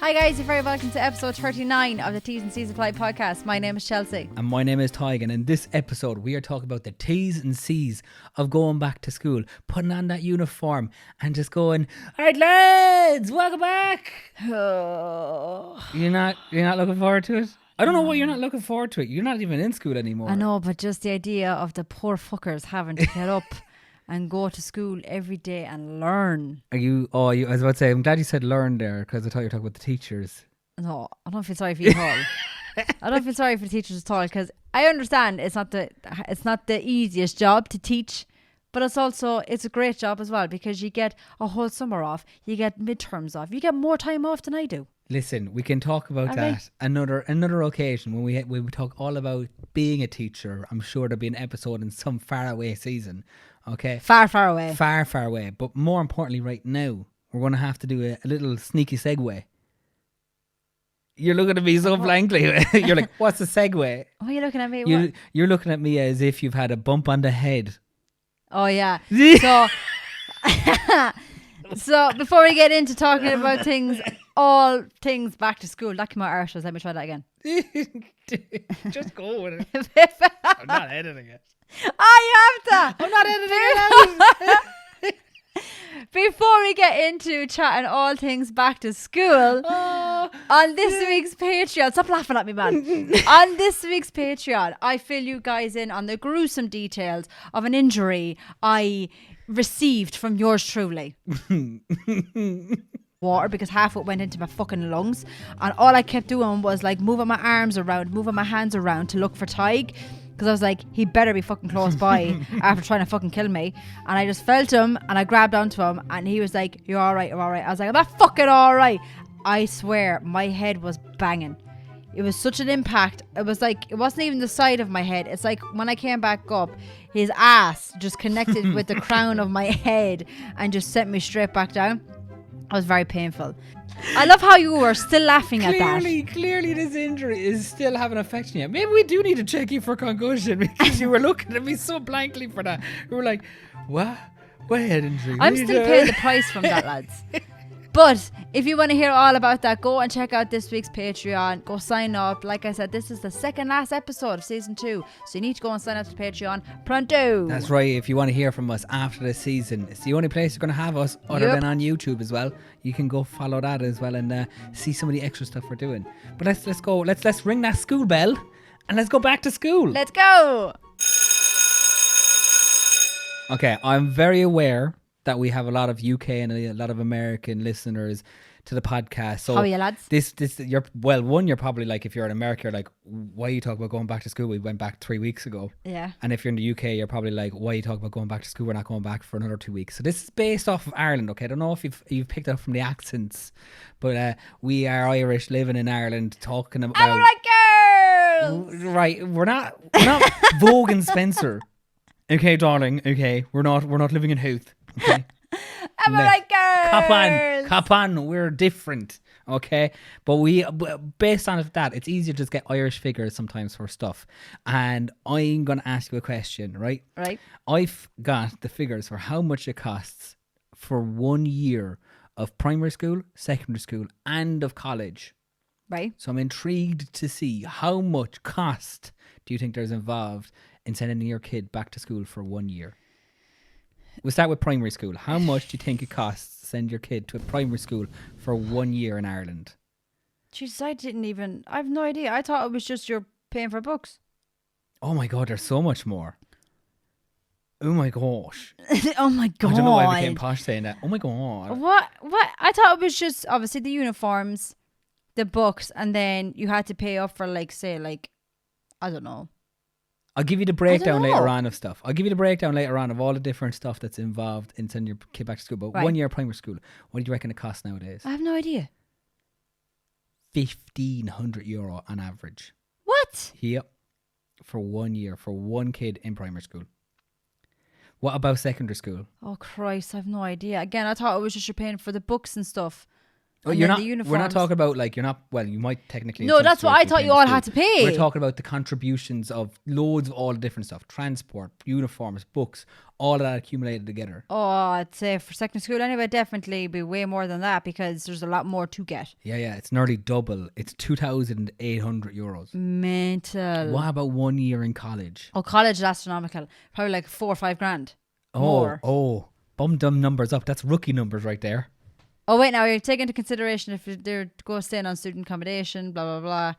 Hi guys, you're very welcome to episode 39 of the T's and C's Apply podcast. My name is Chelsea. And my name is Tyg, and in this episode we are talking about the T's and C's of going back to school, putting on that uniform and just going, alright lads, welcome back. You're not looking forward to it? I don't know why you're not looking forward to it. You're not even in school anymore. I know, but just the idea of the poor fuckers having to get up and go to school every day and learn. I was about to say, I'm glad you said learn there, because I thought you were talking about the teachers. No, I don't feel sorry for you at all. I don't feel sorry for the teachers at all, because I understand it's not the easiest job to teach, but it's a great job as well, because you get a whole summer off, you get midterms off, you get more time off than I do. Listen, we can talk about that another occasion when we talk all about being a teacher. I'm sure there'll be an episode in some faraway season. Okay, far away. Far away. But more importantly, right now, we're going to have to do a little sneaky segue. You're looking at me so blankly. You're like, what's a segue? Why are you looking at me? You're looking at me as if you've had a bump on the head. Oh, yeah. So before we get into talking about all things back to school, that came out arse. Let me try that again. Just go with it. I'm not editing it. Oh, you have to. I'm not editing it. Before we get into chatting all things back to school, on this week's Patreon, stop laughing at me, man. On this week's Patreon, I fill you guys in on the gruesome details of an injury I received from yours truly. Water, because half it went into my fucking lungs, and all I kept doing was like moving my arms around, moving my hands around to look for Tyg, because I was like, he better be fucking close by after trying to fucking kill me. And I just felt him and I grabbed onto him and he was like, you're alright, you're alright. I was like, I'm not fucking alright. I swear my head was banging. It was such an impact. It was like, it wasn't even the side of my head. It's like when I came back up, his ass just connected with the crown of my head and just sent me straight back down. It was very painful. I love how you were still laughing at that. Clearly this injury is still having an effect on you. Maybe we do need to check you for concussion, because you were looking at me so blankly for that. You were like, what? What head injury? I'm still paying the price from that, lads. But if you want to hear all about that, go and check out this week's Patreon. Go sign up. Like I said, this is the second last episode of season 2. So you need to go and sign up to Patreon pronto. That's right. If you want to hear from us after the season, it's the only place you're going to have us other than on YouTube as well. You can go follow that as well and see some of the extra stuff we're doing. But let's go. Let's ring that school bell and let's go back to school. Let's go. Okay, I'm very aware that we have a lot of UK and a lot of American listeners to the podcast. So how are you, lads? You're probably like, if you're in America, you're like, why are you talking about going back to school? We went back 3 weeks ago. Yeah. And if you're in the UK, you're probably like, why are you talking about going back to school? We're not going back for another 2 weeks. So this is based off of Ireland, okay? I don't know if you've picked up from the accents, but we are Irish living in Ireland talking about... I'm like, girls! Right, we're not Vogue and Spencer. Okay, darling, okay? We're not living in Houth. Okay. Am I right, girls? Cop on, we're different, okay? But based on that, it's easier to just get Irish figures sometimes for stuff. And I'm going to ask you a question, right? Right. I've got the figures for how much it costs for 1 year of primary school, secondary school, and of college. Right. So I'm intrigued to see how much cost do you think there's involved in sending your kid back to school for 1 year? We'll start with primary school. How much do you think it costs to send your kid to a primary school for 1 year in Ireland? Jesus, I have no idea. I thought it was just you're paying for books. Oh my God, there's so much more. Oh my gosh. Oh my God. I don't know why I became posh saying that. Oh my God. What? I thought it was just obviously the uniforms, the books, and then you had to pay up for I don't know. I'll give you the breakdown later on of stuff. I'll give you the breakdown later on of all the different stuff that's involved in sending your kid back to school. But 1 year primary school, what do you reckon it costs nowadays? I have no idea. €1,500 on average. What? Yep. For 1 year, for one kid in primary school. What about secondary school? Oh Christ, I have no idea. Again, I thought it was just you're paying for the books and stuff. Oh, And you're then not. the We're not uniforms. talking about like you're not. Well, you might technically. in No, some that's what schools I be thought paying you the all school. had to pay. We're talking about the contributions of loads of all the different stuff: transport, uniforms, books, all of that accumulated together. Oh, I'd say for secondary school anyway, definitely be way more than that because there's a lot more to get. Yeah, it's nearly double. It's €2,800. Mental. What about 1 year in college? Oh, college is astronomical. Probably like 4 or 5 grand. More. Bum them numbers up. That's rookie numbers right there. Oh, wait, now you're taking into consideration if they're go staying on student accommodation, blah, blah, blah.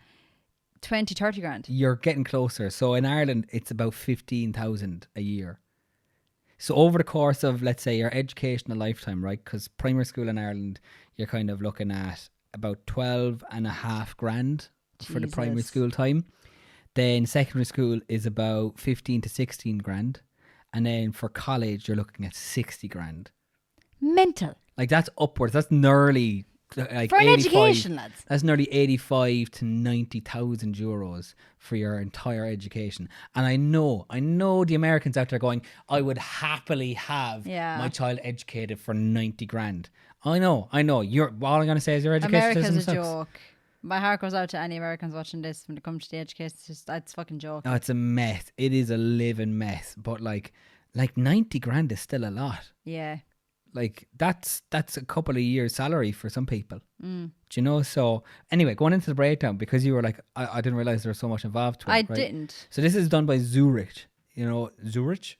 20, 30 grand. You're getting closer. So in Ireland, it's about 15,000 a year. So over the course of, let's say, your educational lifetime, right? Because primary school in Ireland, you're kind of looking at about 12 and a half grand for the primary Jesus. school time. Then secondary school is about 15 to 16 grand. And then for college, you're looking at 60 grand. Mental. Like that's upwards. That's nearly like For an 85 education, lads. That's nearly 85 to 90,000 euros for your entire education. And I know the Americans out there going, I would happily have Yeah. my child educated for 90 grand. I know. You're all I'm gonna say is your education system America's a sucks. joke. My heart goes out to any Americans watching this when it comes to the education. It's fucking joke. No, it's a mess. It is a living mess. But like 90 grand is still a lot. Yeah. Like that's a couple of years salary for some people. Mm. Do you know? So anyway, going into the breakdown, because you were like, I didn't realize there was so much involved to it. I right? didn't. So this is done by Zurich. You know, Zurich.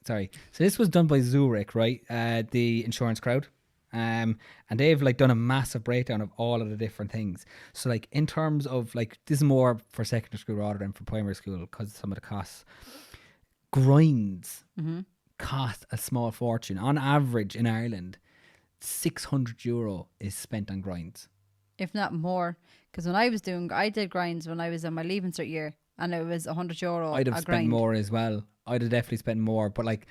Sorry. So this was done by Zurich, right? The insurance crowd. And they've like done a massive breakdown of all of the different things. So like in terms of like, this is more for secondary school rather than for primary school because of some of the costs. Grinds cost a small fortune. On average in Ireland, €600 is spent on grinds. If not more. Because when I did grinds when I was in my leaving cert year and it was €100 I'd have a spent grind. more as well. I'd have definitely spent more. But like,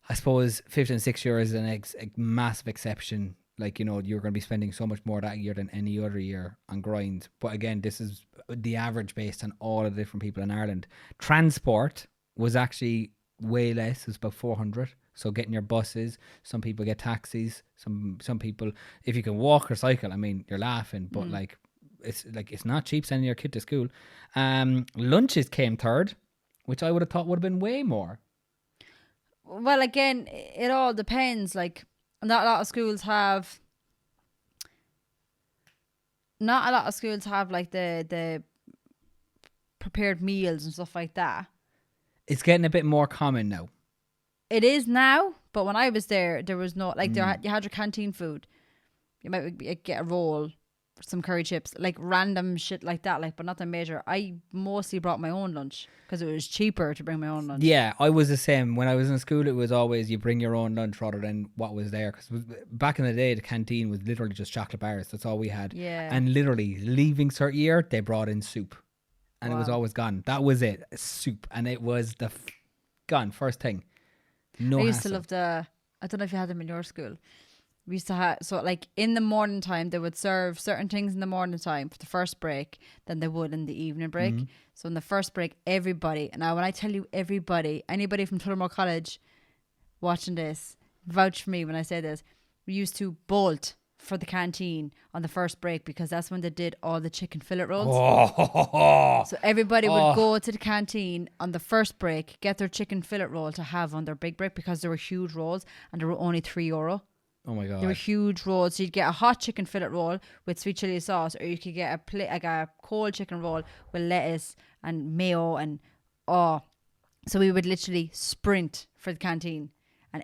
I suppose 15 and 6 years is a massive exception. Like, you know, you're going to be spending so much more that year than any other year on grinds. But again, this is the average based on all of the different people in Ireland. Transport was actually way less. It was about 400. So getting your buses, some people get taxis, some people, if you can walk or cycle, I mean, you're laughing, but it's not cheap sending your kid to school. Lunches came third, which I would have thought would have been way more. Well, again, it all depends. Like, not a lot of schools have like the prepared meals and stuff like that. It's getting a bit more common now. It is now, but when I was there was no like you had your canteen food. You might get a roll, some curry chips, like random shit like that, like, but nothing major. I mostly brought my own lunch because it was cheaper to bring my own lunch. Yeah, I was the same. When I was in school, it was always you bring your own lunch rather than what was there. Because back in the day, the canteen was literally just chocolate bars. That's all we had. Yeah. And literally, leaving cert year, they brought in soup. And it was always gone. That was it. Soup. And it was gone. First thing. No I used hassle. to love I don't know if you had them in your school. We used to have, so like in the morning time, they would serve certain things in the morning time for the first break than they would in the evening break. So in the first break, everybody, and now when I tell you everybody, anybody from Tullamore College watching this, vouch for me when I say this, we used to bolt for the canteen on the first break because that's when they did all the chicken fillet rolls. So everybody would go to the canteen on the first break, get their chicken fillet roll to have on their big break because there were huge rolls and they were only €3. Oh my God. They were huge rolls. So you'd get a hot chicken fillet roll with sweet chili sauce, or you could get a cold chicken roll with lettuce and mayo and so we would literally sprint for the canteen.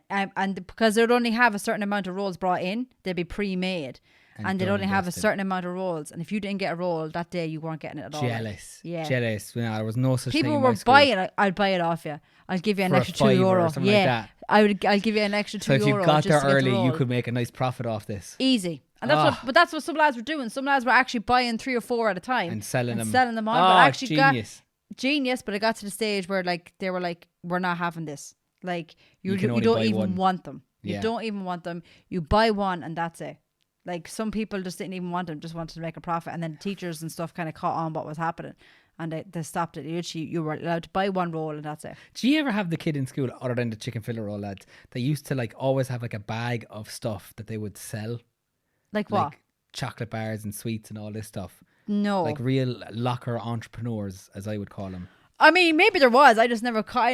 And because they'd only have a certain amount of rolls brought in, they'd be pre-made. And they'd only have a certain amount of rolls. And if you didn't get a roll that day, you weren't getting it at all. Jealous. Yeah. Jealous. No, there was no such thing People in were my school. buying it. I'd buy it off you. I'll give you an For a extra fiver or €2. something Yeah. like that. I'll give you an extra €2. So if you got just there to get the early, you roll. could make a nice profit off this. Easy. And that's what some lads were doing. Some lads were actually buying 3 or 4 at a time And selling them. on. But actually genius. genius. But it got to the stage where like they were like, we're not having this. Like you can only don't buy even one. want them. Yeah. You don't even want them. You buy one and that's it. Like some people just didn't even want them, just wanted to make a profit. And then teachers and stuff kind of caught on what was happening. And they stopped it. Literally, you were allowed to buy one roll and that's it. Do you ever have the kid in school, other than the chicken fillet roll lads, they used to like always have like a bag of stuff that they would sell? Like what? Like chocolate bars and sweets and all this stuff. No. Like real locker entrepreneurs, as I would call them. I mean, maybe there was. I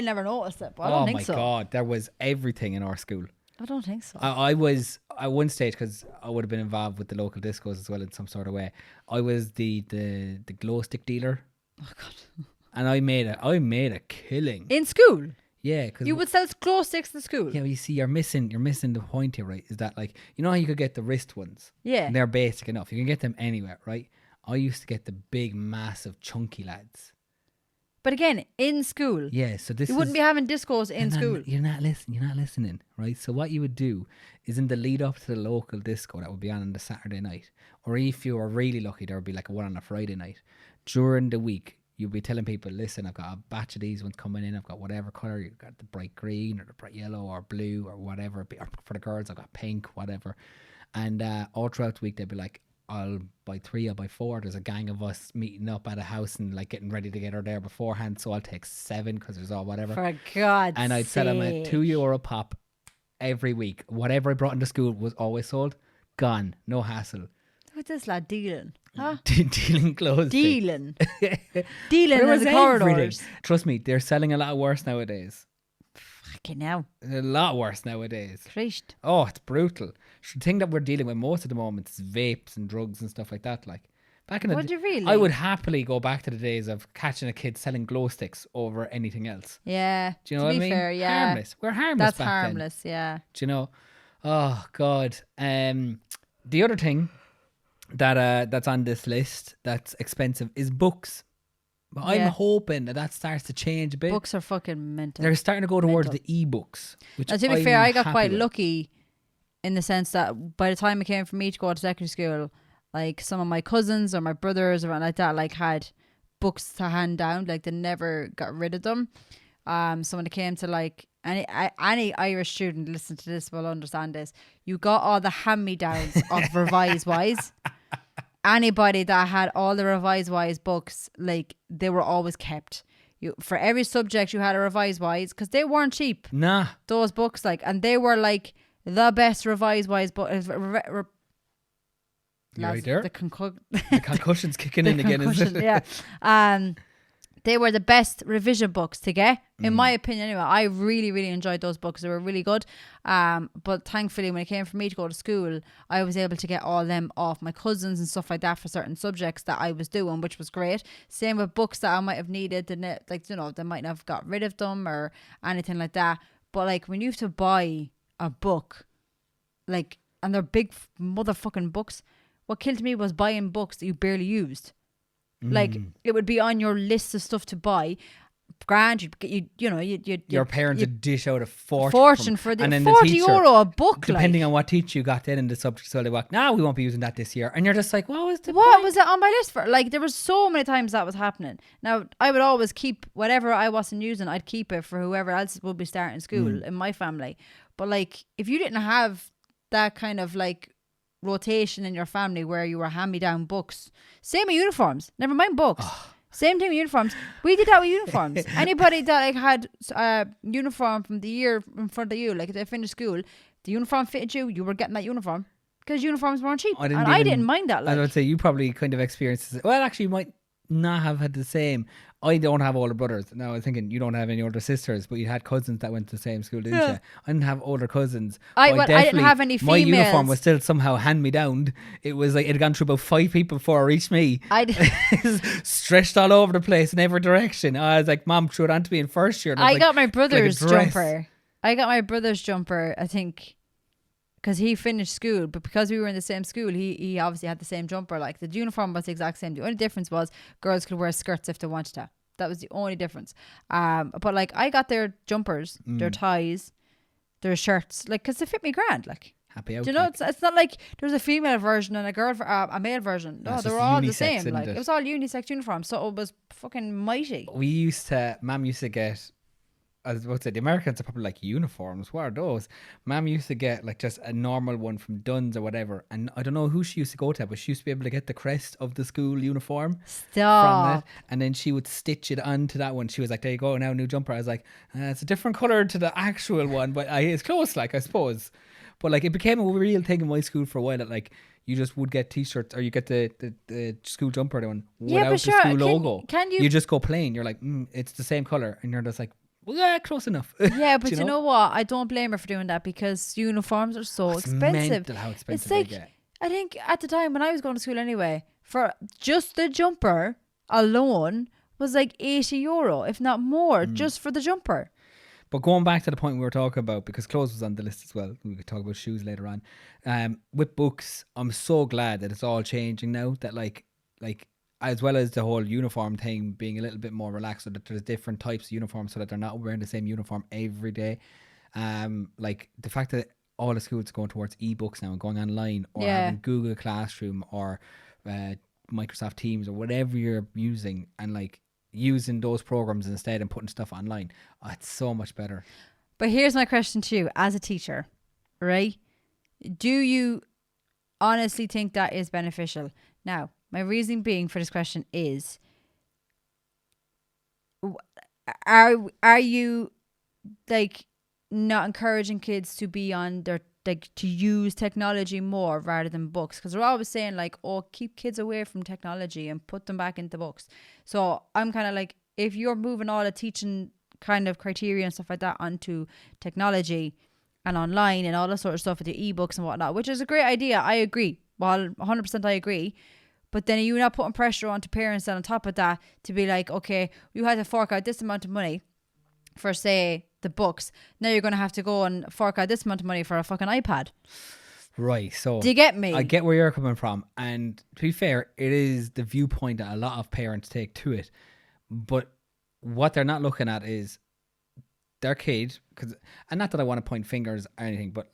never noticed it, but I don't think so. Oh my God, there was everything in our school. I don't think so. I was at one stage, because I would have been involved with the local discos as well in some sort of way. I was the glow stick dealer. Oh God. And I made a killing. In school? Yeah, because You would sell glow sticks in school? yeah, well, you see, you're missing the point here, right? Is that, like, you know how you could get the wrist ones? Yeah. And they're basic enough. You can get them anywhere, right? I used to get the big, massive, chunky lads. But again, in school. Yeah, so this You wouldn't be having discos in school. You're not listening, right? So what you would do is, in the lead up to the local disco that would be on the Saturday night, or if you were really lucky, there would be like one on a Friday night. During the week, you'll be telling people, listen, I've got a batch of these ones coming in. I've got whatever colour. You've got the bright green or the bright yellow or blue or whatever. Or for the girls, I've got pink, whatever. And all throughout the week, they'd be like, I'll buy 3, I'll buy 4. There's a gang of us meeting up at a house and like getting ready to get her there beforehand. So I'll take 7 because there's all whatever. For God's And I'd sell them at €2 pop every week. Whatever I brought into school was always sold. Gone. No hassle. What's this lad dealing? Huh? Dealing clothes. Dealing. Dealing in the corridors. Trust me, they're selling a lot worse nowadays. Fucking hell. A lot worse nowadays. Christ. Oh, it's brutal. The thing that we're dealing with most of the moment is vapes and drugs and stuff like that. Like, back in the Would you really? I would happily go back to the days of catching a kid selling glow sticks over anything else. Yeah. Do you know to what I be mean? fair, yeah. Harmless. We're harmless. That's back harmless, then. yeah. Do you know? Oh God. The other thing that's on this list that's expensive is books. But I'm Yeah. hoping that starts to change a bit. Books are fucking mental. They're starting to go towards Mental. the e-books. Which Now, to be I'm fair, I got happy quite with. lucky in the sense that by the time it came for me to go to secondary school, like some of my cousins or my brothers or like that, like had books to hand down. Like they never got rid of them. So when it came to like any Irish student listen to this will understand this. You got all the hand-me-downs of Revise Wise. Anybody that had all the Revise Wise books, like they were always kept. You for every subject you had a Revise Wise because they weren't cheap. Nah. Those books, like, and they were like the best Revise Wise book. You right there? The The concussion's kicking in again, isn't it? Yeah. They were the best revision books to get, in my opinion. Anyway, I really, really enjoyed those books. They were really good. But thankfully, when it came for me to go to school, I was able to get all them off my cousins and stuff like that for certain subjects that I was doing, which was great. Same with books that I might have needed, like, you know, they might have got rid of them or anything like that. But like when you have to buy a book, like, and they're big motherfucking books, what killed me was buying books that you barely used. Like it would be on your list of stuff to buy. Grand, Your parents would dish out a fortune for and then €40 the teacher, a book. depending like. on what teacher you got then in the subject. So they were like, "No, we won't be using that this year." And you're just like, "What was it on my list for?" Like there was so many times that was happening. Now I would always keep whatever I wasn't using. I'd keep it for whoever else would be starting school in my family. But like if you didn't have that kind of like rotation in your family where you were hand-me-down books, same with uniforms, never mind books. Same thing with uniforms. We did that with uniforms. Anybody that like had a uniform from the year in front of you, like if they finished school, the uniform fitted you, you were getting that uniform because uniforms weren't cheap. I didn't mind that. Like. I would say you probably kind of experienced it. Well, actually, you might not have had the same. I don't have older brothers. Now I'm thinking you don't have any older sisters, but you had cousins that went to the same school, didn't you? I didn't have older cousins. I didn't have any females. My uniform was still somehow hand me down. It was like it had gone through about 5 people before it reached me. Stretched all over the place in every direction. I was like, Mom threw it onto me in first year. I got my brother's jumper. I think. Because he finished school, but because we were in the same school, he obviously had the same jumper. Like the uniform was the exact same. The only difference was girls could wear skirts if they wanted to. That was the only difference. But like I got their jumpers, their ties, their shirts, like because they fit me grand. Like happy out. Do you know? It's not like there was a female version and a male version. No, they were all the same. Like it was all unisex uniforms, so it was fucking mighty. Mum used to get. I was about to say, the Americans are probably like uniforms. What are those? Mum used to get like just a normal one from Dunn's or whatever. And I don't know who she used to go to, but she used to be able to get the crest of the school uniform from it. And then she would stitch it onto that one. She was like, there you go, now new jumper. I was like, it's a different colour to the actual one, but it's close, like, I suppose. But like it became a real thing in my school for a while that like you just would get t-shirts, or you get the school jumper one Yeah, without but the sure, school logo. can you? You just go plain. You're like, it's the same color, and you're just like, well, yeah, close enough. Yeah, but Do you know what? I don't blame her for doing that because uniforms are so It's expensive. mental how expensive It's like, they get. I think at the time when I was going to school anyway, for just the jumper alone was like €80, if not more, just for the jumper. But going back to the point we were talking about, because clothes was on the list as well. We could talk about shoes later on. With books, I'm so glad that it's all changing now. That like as well as the whole uniform thing being a little bit more relaxed, so that there's different types of uniforms, so that they're not wearing the same uniform every day. Like the fact that all the schools are going towards ebooks now and going online, or having Google Classroom or Microsoft Teams or whatever you're using, and like using those programs instead and putting stuff online. Oh, it's so much better. But here's my question to you as a teacher, right? Do you honestly think that is beneficial? Now, my reason being for this question is, are you like not encouraging kids to be on their, like, to use technology more rather than books? Because we're always saying like, oh, keep kids away from technology and put them back into books. So I'm kind of like, if you're moving all the teaching kind of criteria and stuff like that onto technology and online and all that sort of stuff with the ebooks and whatnot, which is a great idea, I agree. Well, 100% I agree. But then you're not putting pressure onto parents, and on top of that, to be like, okay, you had to fork out this amount of money for, say, the books. Now you're going to have to go and fork out this amount of money for a fucking iPad. Right. So do you get me? I get where you're coming from. And to be fair, it is the viewpoint that a lot of parents take to it. But what they're not looking at is their kid, and not that I want to point fingers or anything, but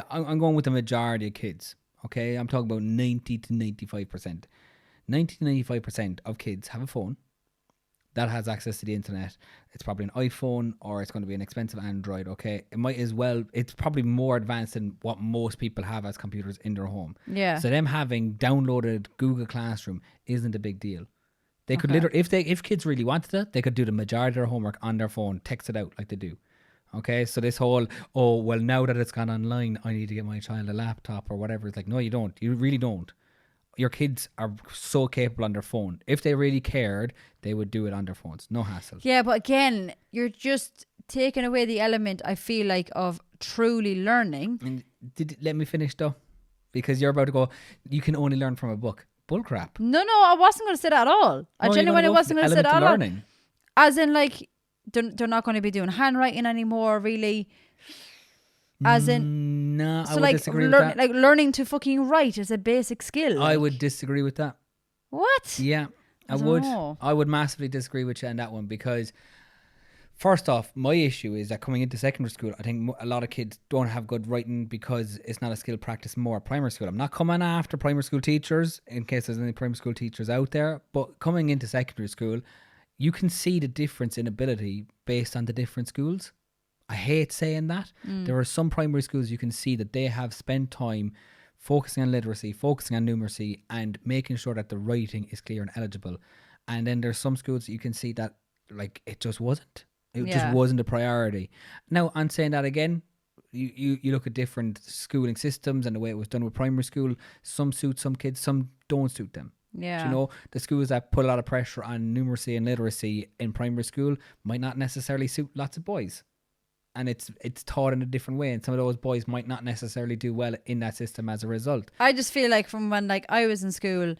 I'm going with the majority of kids. Okay, I'm talking about 90 to 95%. 90 to 95% of kids have a phone that has access to the internet. It's probably an iPhone, or it's going to be an expensive Android. Okay, it might as well. It's probably more advanced than what most people have as computers in their home. Yeah. So them having downloaded Google Classroom isn't a big deal. They could literally, if kids really wanted it, they could do the majority of their homework on their phone, text it out like they do. Okay, so this whole, oh, well, now that it's gone online, I need to get my child a laptop or whatever. It's like, no, you don't. You really don't. Your kids are so capable on their phone. If they really cared, they would do it on their phones. No hassle. Yeah, but again, you're just taking away the element, I feel like, of truly learning. And let me finish though, because you're about to go, you can only learn from a book. Bullcrap. No, I wasn't going to say that at all. I genuinely wasn't going to say that at all. As in, like, they're not going to be doing handwriting anymore, really. As in, no, so I would like disagree with that. Like learning to fucking write is a basic skill. I would disagree with that. What? Yeah, I would. I would massively disagree with you on that one, because first off, my issue is that coming into secondary school, I think a lot of kids don't have good writing because it's not a skill practice more at primary school. I'm not coming after primary school teachers, in case there's any primary school teachers out there, but coming into secondary school, you can see the difference in ability based on the different schools. I hate saying that. There are some primary schools you can see that they have spent time focusing on literacy, focusing on numeracy, and making sure that the writing is clear and eligible. And then there's some schools that you can see that, like, it just wasn't. It just wasn't a priority. Now, I'm saying that again, you look at different schooling systems and the way it was done with primary school. Some suit some kids, some don't suit them. Yeah. Do you know, the schools that put a lot of pressure on numeracy and literacy in primary school might not necessarily suit lots of boys. And it's taught in a different way, and some of those boys might not necessarily do well in that system as a result. I just feel like from when, like, I was in school,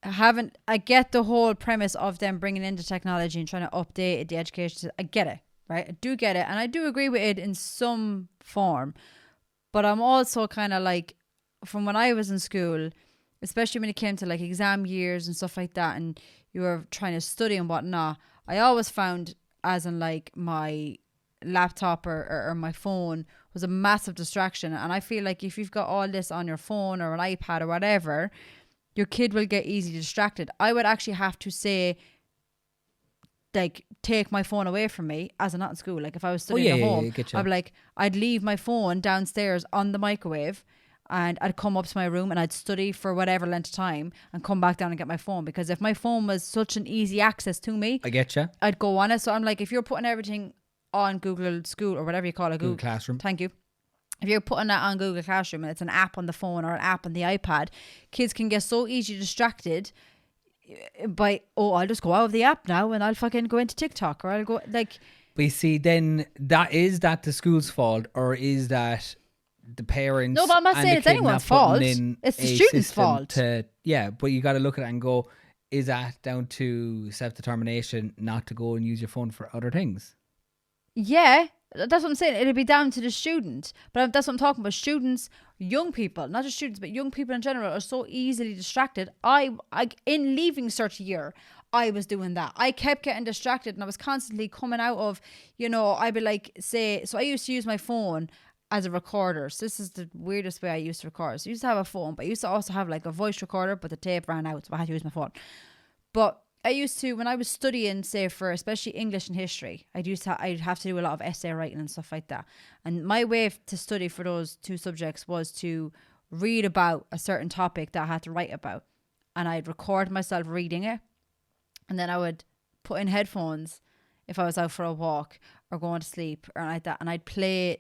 I get the whole premise of them bringing in the technology and trying to update the education system. I get it, right? I do get it, and I do agree with it in some form. But I'm also kind of like, from when I was in school, especially when it came to like exam years and stuff like that, and you were trying to study and whatnot, I always found, as in like my laptop or my phone was a massive distraction. And I feel like if you've got all this on your phone or an iPad or whatever, your kid will get easily distracted. I would actually have to say, like, take my phone away from me as I'm not in school. Like, if I was studying at home, I'd be like, I'd leave my phone downstairs on the microwave, and I'd come up to my room and I'd study for whatever length of time and come back down and get my phone. Because if my phone was such an easy access to me, I get you. I'd go on it. So I'm like, if you're putting everything on Google School or whatever you call it, Google Classroom. Thank you. if you're putting that on Google Classroom and it's an app on the phone or an app on the iPad, kids can get so easily distracted by, I'll just go out of the app now and I'll fucking go into TikTok, or I'll go like. But you see, then that the school's fault, or is that the parents? No, but I'm not saying it's anyone's fault. It's the student's fault. But you got to look at it and go, is that down to self-determination not to go and use your phone for other things? Yeah, that's what I'm saying. It'll be down to the student. But that's what I'm talking about. Students, young people, not just students, but young people in general are so easily distracted. I in leaving cert year, I was doing that. I kept getting distracted and I was constantly coming out of, I'd be like, so I used to use my phone as a recorder. So this is the weirdest way I used to record. So I used to have a phone, but I used to also have like a voice recorder, but the tape ran out, so I had to use my phone. But I used to, when I was studying, say for especially English and history, I'd have to do a lot of essay writing and stuff like that. And my way to study for those two subjects was to read about a certain topic that I had to write about. And I'd record myself reading it. And then I would put in headphones if I was out for a walk or going to sleep or like that. And I'd play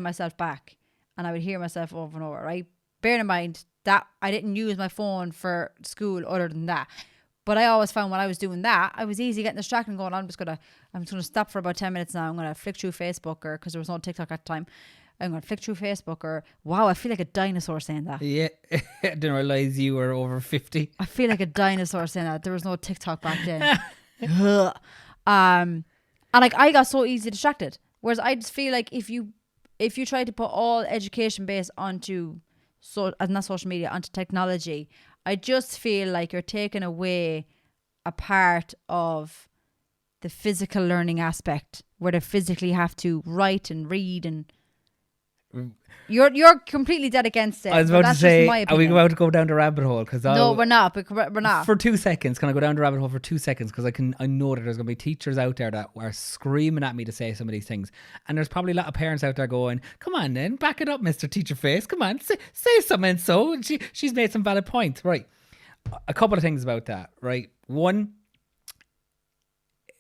myself back and I would hear myself over and over, right? Bearing in mind that I didn't use my phone for school other than that. But I always found when I was doing that, I was easy getting distracted and going, I'm just gonna stop for about 10 minutes now. I'm gonna flick through Facebook, or because there was no TikTok at the time, I'm gonna flick through Facebook, or wow, I feel like a dinosaur saying that. Yeah, I didn't realize you were over 50. I feel like a dinosaur saying that. There was no TikTok back then. And like I got so easily distracted. Whereas I just feel like if you try to put all education based onto not social media, onto technology, I just feel like you're taking away a part of the physical learning aspect where they physically have to write and read, and you're completely dead against it. I was about to say, are we about to go down the rabbit hole? No, we're not. We're not. For 2 seconds, can I go down the rabbit hole for 2 seconds? Because I know that there's going to be teachers out there that are screaming at me to say some of these things. And there's probably a lot of parents out there going, come on then, back it up, Mr. Teacher Face. Come on, say something. So she's made some valid points. Right. A couple of things about that, right? One,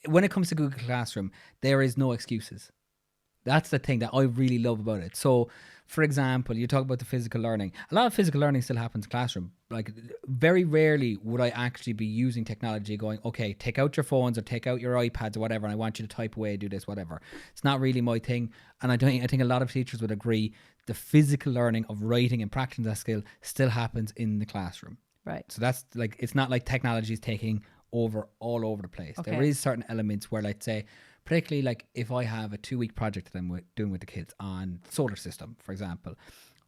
when it comes to Google Classroom, there is no excuses. That's the thing that I really love about it. So, for example, you talk about the physical learning. A lot of physical learning still happens in classroom. Like, very rarely would I actually be using technology going, okay, take out your phones or take out your iPads or whatever, and I want you to type away, do this, whatever. It's not really my thing. And I think a lot of teachers would agree the physical learning of writing and practicing that skill still happens in the classroom. Right. So that's like, it's not like technology is taking over all over the place. Okay. There is certain elements where, let's say, particularly like if I have a 2-week project that I'm doing with the kids on solar system, for example,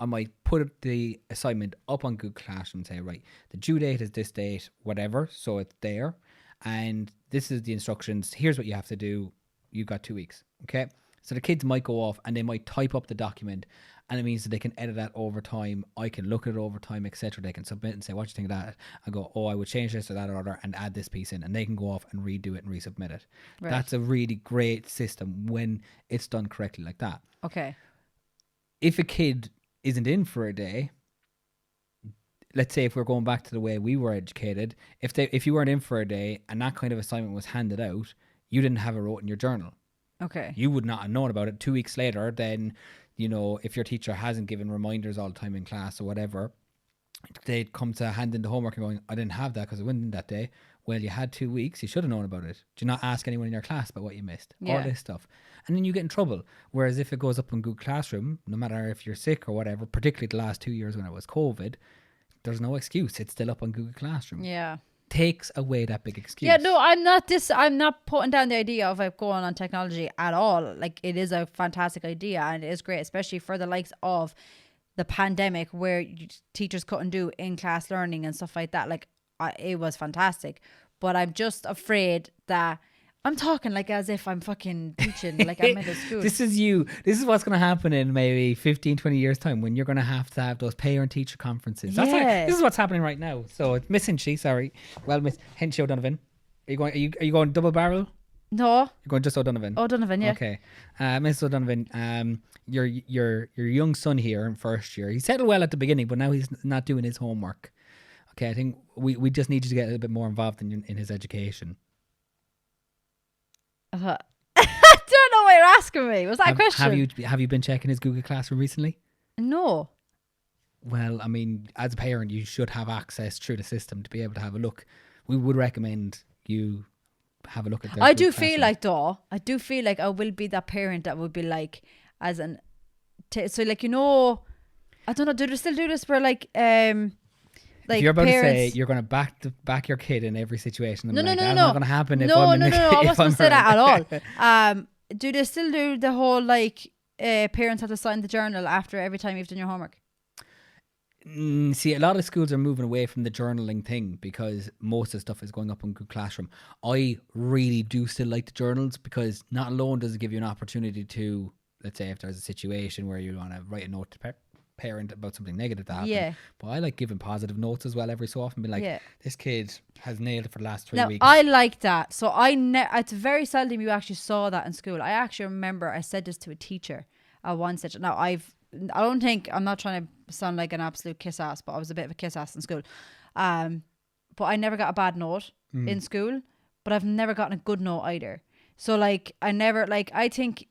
I might put the assignment up on Google Classroom and say, right, the due date is this date, whatever. So it's there. And this is the instructions. Here's what you have to do. You've got 2 weeks. Okay. So the kids might go off and they might type up the document, and it means that they can edit that over time. I can look at it over time, etc. They can submit and say, what do you think of that? I go, I would change this or that order and add this piece in, and they can go off and redo it and resubmit it. Right. That's a really great system when it's done correctly like that. Okay. If a kid isn't in for a day, let's say if we're going back to the way we were educated, if you weren't in for a day and that kind of assignment was handed out, you didn't have it wrote in your journal. Okay. You would not have known about it 2 weeks later. Then, if your teacher hasn't given reminders all the time in class or whatever, they'd come to hand in the homework and going, I didn't have that because I went in that day. Well, you had 2 weeks. You should have known about it. Do you not ask anyone in your class about what you missed? Yeah. All this stuff. And then you get in trouble. Whereas if it goes up on Google Classroom, no matter if you're sick or whatever, particularly the last 2 years when it was COVID, there's no excuse. It's still up on Google Classroom. Yeah. Takes away that big excuse. Yeah, no, I'm not putting down the idea of like going on technology at all. Like, it is a fantastic idea and it is great, especially for the likes of the pandemic where teachers couldn't do in-class learning and stuff like that. Like, it was fantastic. But I'm just afraid that I'm talking like as if I'm fucking teaching, like I'm in a school. This is what's going to happen in maybe 15, 20 years time when you're going to have those parent teacher conferences. This is what's happening right now. So it's Miss Hinchy, sorry. Well, Miss Hinchy O'Donovan. Are you going double barrel? No. You're going just O'Donovan? O'Donovan, yeah. Okay. Miss O'Donovan, your young son here in first year, he settled well at the beginning, but now he's not doing his homework. Okay, I think we just need you to get a little bit more involved in his education. I don't know what you're asking me. Was that a question? Have you been checking his Google Classroom recently? No. Well, I mean, as a parent, you should have access through the system to be able to have a look. We would recommend you have a look at their I do classroom. feel like though, I do feel like I will be that parent that would be like, as an, so like, you know, I don't know, do they still do this where like if you're about parents, to say you're going to back your kid in every situation, I'm no, like, no, that's no, not going to happen if no, I'm in no, the no, no, I if wasn't going I'm to say that around. at all. Do they still do the whole like parents have to sign the journal after every time you've done your homework? See, a lot of schools are moving away from the journaling thing because most of the stuff is going up on Google Classroom. I really do still like the journals because not alone does it give you an opportunity to, let's say if there's a situation where you want to write a note to parent about something negative that happened. Yeah. But I like giving positive notes as well every so often. Be like, Yeah. this kid has nailed it for the last 3 Now, weeks. I like that. So it's very seldom you actually saw that in school. I actually remember I said this to a teacher at one stage. Now, I'm not trying to sound like an absolute kiss ass, but I was a bit of a kiss ass in school. But I never got a bad note in school, but I've never gotten a good note either. So like, I think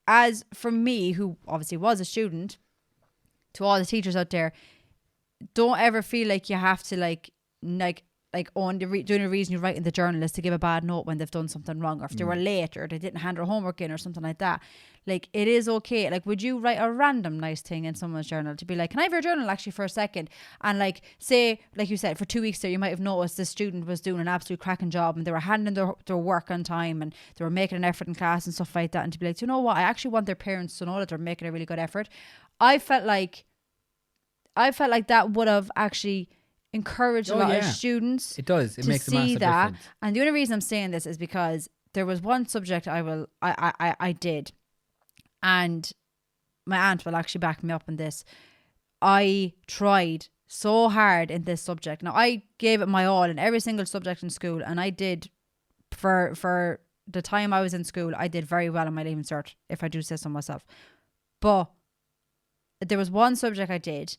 as for me, who obviously was a student, to all the teachers out there, don't ever feel like you have to doing the reason you write in the journal is to give a bad note when they've done something wrong, or if they were late or they didn't hand their homework in or something like that. Like, it is okay. Like, would you write a random nice thing in someone's journal to be like, can I have your journal actually for a second? And like, say, like you said, for 2 weeks there, you might have noticed the student was doing an absolute cracking job and they were handing their work on time and they were making an effort in class and stuff like that. And to be like, you know what? I actually want their parents to know that they're making a really good effort. I felt like that would have actually encouraged a lot of students. It does. It makes a massive difference. And the only reason I'm saying this is because there was one subject I did, and my aunt will actually back me up in this. I tried so hard in this subject. Now, I gave it my all in every single subject in school, and I did for the time I was in school, I did very well on my Leaving Cert, if I do say so myself. But there was one subject I did,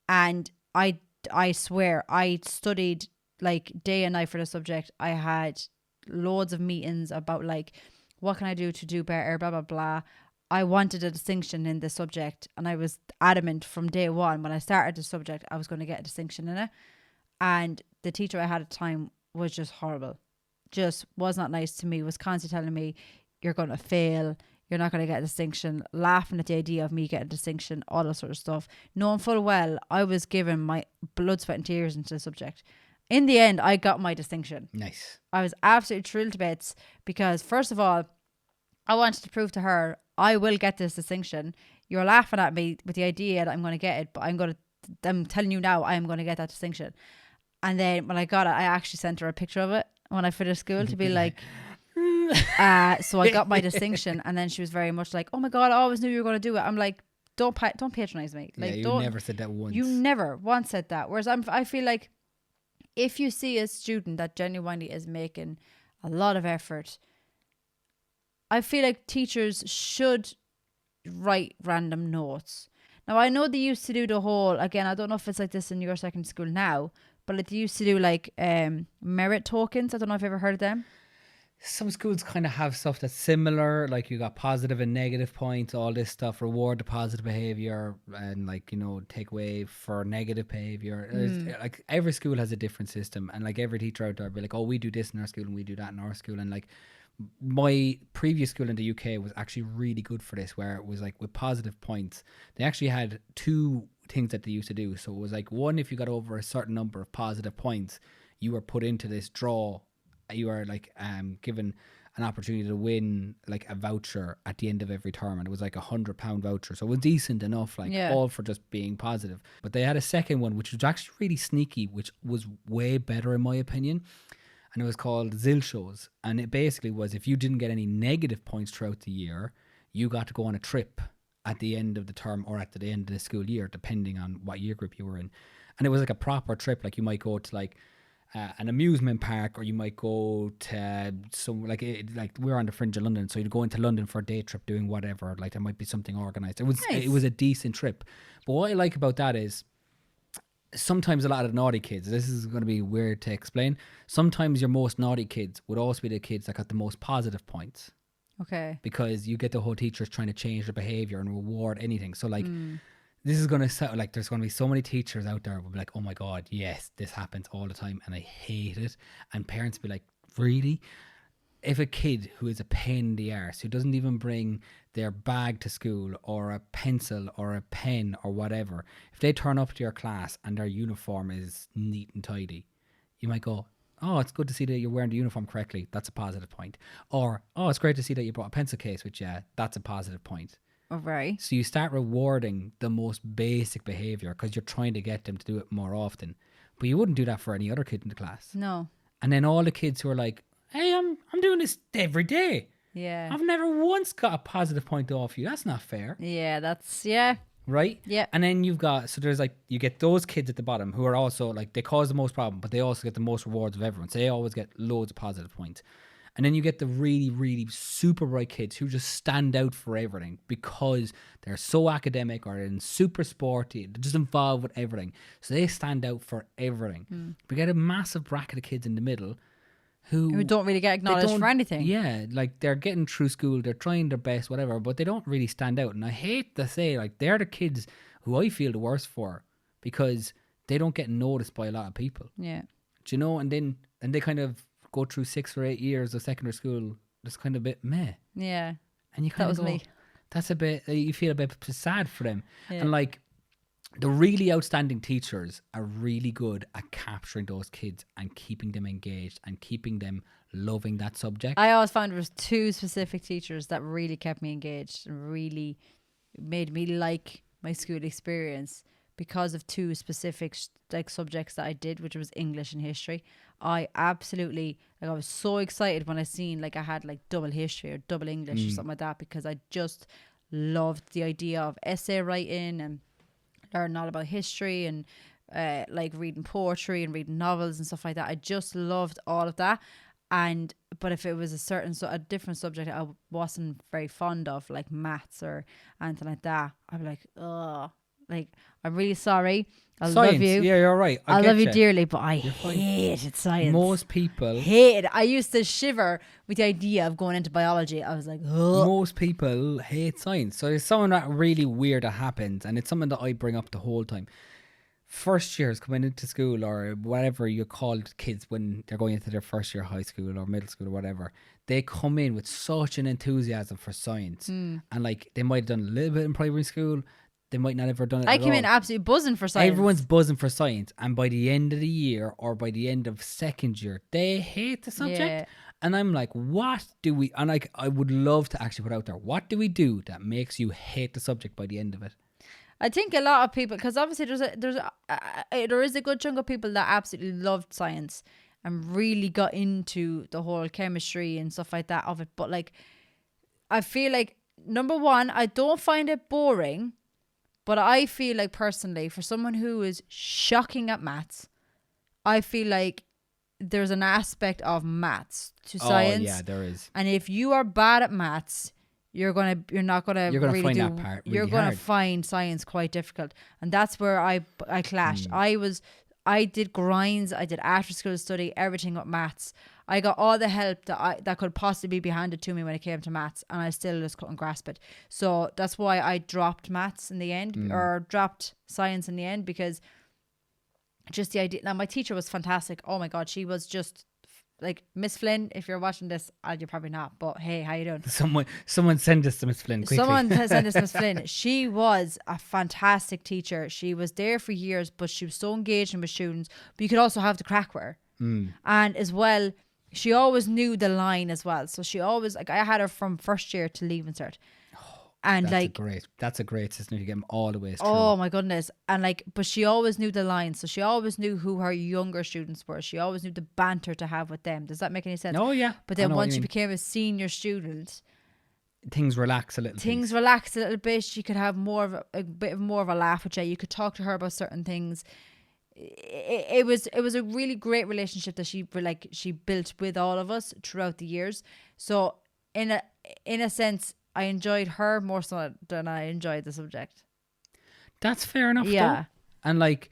and I swear I studied like day and night for the subject. I had loads of meetings about like, what can I do to do better, blah, blah, blah. I wanted a distinction in the subject, and I was adamant from day one when I started the subject I was going to get a distinction in it. And the teacher I had at the time was just horrible. Just was not nice to me, was constantly telling me, you're going to fail, you're not going to get a distinction, laughing at the idea of me getting a distinction, all that sort of stuff, knowing full well I was giving my blood, sweat and tears into the subject. In the end, I got my distinction. Nice. I was absolutely thrilled to bits because, first of all, I wanted to prove to her, I will get this distinction. You're laughing at me with the idea that I'm going to get it, but I'm telling you now, I am going to get that distinction. And then when I got it, I actually sent her a picture of it when I finished school to be like, so I got my distinction. And then she was very much like, oh my God, I always knew you were going to do it. I'm like, don't patronize me. Like, you never said that once. You never once said that. Whereas I feel like if you see a student that genuinely is making a lot of effort, I feel like teachers should write random notes. Now, I know they used to do the whole, again, I don't know if it's like this in your secondary school now, but like they used to do like merit tokens. I don't know if you've ever heard of them. Some schools kind of have stuff that's similar, like you got positive and negative points, all this stuff, reward the positive behavior and like, you know, take away for negative behavior. Like every school has a different system, and like every teacher out there will be like, oh, we do this in our school and we do that in our school. And like my previous school in the UK was actually really good for this, where it was like with positive points, they actually had two things that they used to do. So it was like, one, if you got over a certain number of positive points, you were put into this draw. You are like given an opportunity to win like a voucher at the end of every term, and it was like £100 voucher, so it was decent enough, like all for just being positive. But they had a second one which was actually really sneaky, which was way better in my opinion, and it was called Zilchos. And it basically was, if you didn't get any negative points throughout the year, you got to go on a trip at the end of the term or at the end of the school year, depending on what year group you were in. And it was like a proper trip. Like you might go to like an amusement park, or you might go to some like we're on the fringe of London, so you'd go into London for a day trip doing whatever. Like there might be something organised. It was a decent trip. But what I like about that is sometimes a lot of naughty kids, this is going to be weird to explain, sometimes your most naughty kids would also be the kids that got the most positive points. Okay. Because you get the whole teachers trying to change their behaviour and reward anything. So like this is going to sound like there's going to be so many teachers out there who will be like, oh my God, yes, this happens all the time and I hate it. And parents be like, really? If a kid who is a pain in the arse, who doesn't even bring their bag to school or a pencil or a pen or whatever, if they turn up to your class and their uniform is neat and tidy, you might go, oh, it's good to see that you're wearing the uniform correctly. That's a positive point. Or, oh, it's great to see that you brought a pencil case with you. That's a positive point. Oh, right. So you start rewarding the most basic behavior because you're trying to get them to do it more often. But you wouldn't do that for any other kid in the class. No. And then all the kids who are like, hey, I'm doing this every day. Yeah. I've never once got a positive point off you. That's not fair. Yeah, that's, yeah. Right? Yeah. And then you've got, so there's like, you get those kids at the bottom who are also like, they cause the most problem, but they also get the most rewards of everyone. So they always get loads of positive points. And then you get the really, really super bright kids who just stand out for everything because they're so academic or in super sporty, they're just involved with everything. So they stand out for everything. We get a massive bracket of kids in the middle who don't really get acknowledged for anything. Yeah, like they're getting through school, they're trying their best, whatever, but they don't really stand out. And I hate to say, like, they're the kids who I feel the worst for because they don't get noticed by a lot of people. Yeah. Do you know? And they kind of go through 6 or 8 years of secondary school, just kind of a bit meh. Yeah. And you kind That of was go, me. that's a bit, you feel a bit sad for them. Yeah. And like, the really outstanding teachers are really good at capturing those kids and keeping them engaged and keeping them loving that subject. I always found there was 2 specific teachers that really kept me engaged and really made me like my school experience because of 2 specific like subjects that I did, which was English and history. I absolutely, like, I was so excited when I seen like I had like double history or double English or something like that, because I just loved the idea of essay writing and learning all about history and like reading poetry and reading novels and stuff like that. I just loved all of that. But if it was a different subject I wasn't very fond of, like maths or anything like that, I'd be like, oh, like, I'm really sorry. I love you. Yeah, you're right. I love you dearly, but I hated science. Most people hated. I used to shiver with the idea of going into biology. I was like, ugh. Most people hate science. So there's something that really weird that happens, and it's something that I bring up the whole time. First years coming into school, or whatever you call kids when they're going into their first year of high school or middle school or whatever, they come in with such an enthusiasm for science. And like, they might have done a little bit in primary school, they might not have ever done it I at came all. in absolutely buzzing for science. Everyone's buzzing for science, and by the end of the year or by the end of second year, they hate the subject. Yeah. And I'm like, what do we, and like, I would love to actually put out there, what do we do that makes you hate the subject by the end of it? I think a lot of people, because obviously there is a good chunk of people that absolutely loved science and really got into the whole chemistry and stuff like that of it. But like, I feel like, number one, I don't find it boring, but I feel like personally, for someone who is shocking at maths, I feel like there's an aspect of maths to science. Oh yeah, there is. And if you are bad at maths, you're not gonna really find do, that part really you're gonna hard. find science quite difficult, and that's where I clashed. I did grinds, I did after school study, everything with maths. I got all the help that could possibly be handed to me when it came to maths, and I still just couldn't grasp it. So that's why I dropped maths in the end, or dropped science in the end, because just the idea. Now, my teacher was fantastic. Oh my God, she was just like Miss Flynn. If you're watching this, you're probably not, but hey, how you doing? Someone send us to Miss Flynn quickly. Someone send us Miss Flynn. She was a fantastic teacher. She was there for years, but she was so engaging with students. But you could also have the crack with her. And as well, she always knew the line as well. So she always, like, I had her from first year to leaving cert. And that's a great system to get them all the way through. Oh my goodness. And like, but she always knew the lines. So she always knew who her younger students were. She always knew the banter to have with them. Does that make any sense? Oh yeah. But then once she became a senior student, things relax a little. Things relaxed a little bit. She could have more of a bit more of a laugh with you. You could talk to her about certain things. It was a really great relationship that she built with all of us throughout the years. So in a sense, I enjoyed her more so than I enjoyed the subject. That's fair enough. Yeah. Though. And like,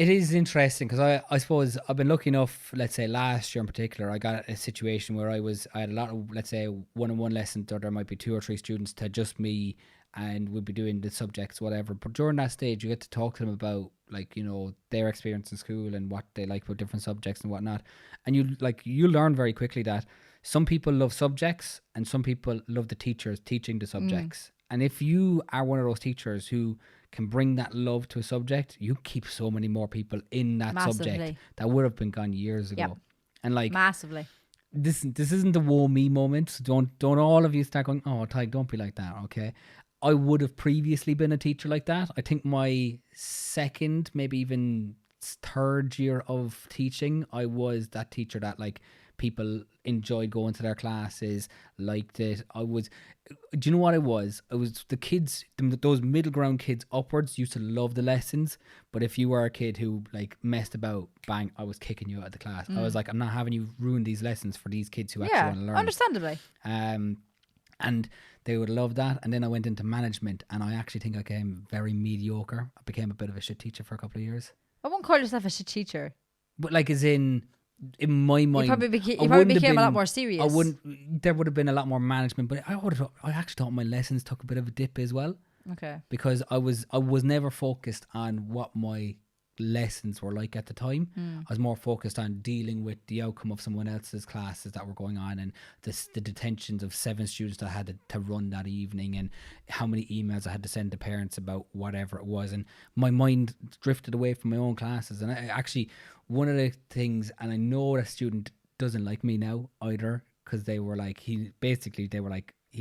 It is interesting because I suppose I've been lucky enough, let's say last year in particular, I got a situation where I had a lot of, let's say, one-on-one lessons, or there might be 2 or 3 students to just me, and we'd be doing the subjects, whatever. But during that stage, you get to talk to them about, like, you know, their experience in school and what they like about different subjects and whatnot. And you learn very quickly that some people love subjects and some people love the teachers teaching the subjects. And if you are one of those teachers who can bring that love to a subject, you keep so many more people in that subject that would have been gone years ago. And like massively. This isn't the woe me moment. So don't all of you start going, oh Tyke, don't be like that, okay? I would have previously been a teacher like that. I think my second, maybe even third year of teaching, I was that teacher that like people enjoyed going to their classes, liked it. Do you know what I was? I was the kids, those middle ground kids upwards used to love the lessons. But if you were a kid who like messed about, bang, I was kicking you out of the class. I was like, I'm not having you ruin these lessons for these kids who actually want to learn. Understandably. And they would love that. And then I went into management, and I actually think I became very mediocre. I became a bit of a shit teacher for a couple of years. I won't call yourself a shit teacher. But like, as in my mind, you probably became a lot more serious. There would have been a lot more management, but I actually thought my lessons took a bit of a dip as well. Okay. Because I was never focused on what my lessons were like at the time. I was more focused on dealing with the outcome of someone else's classes that were going on, and the detentions of 7 students that I had to run that evening, and how many emails I had to send to parents about whatever it was. And my mind drifted away from my own classes. And I actually, one of the things, and I know that student doesn't like me now either, because they were like, he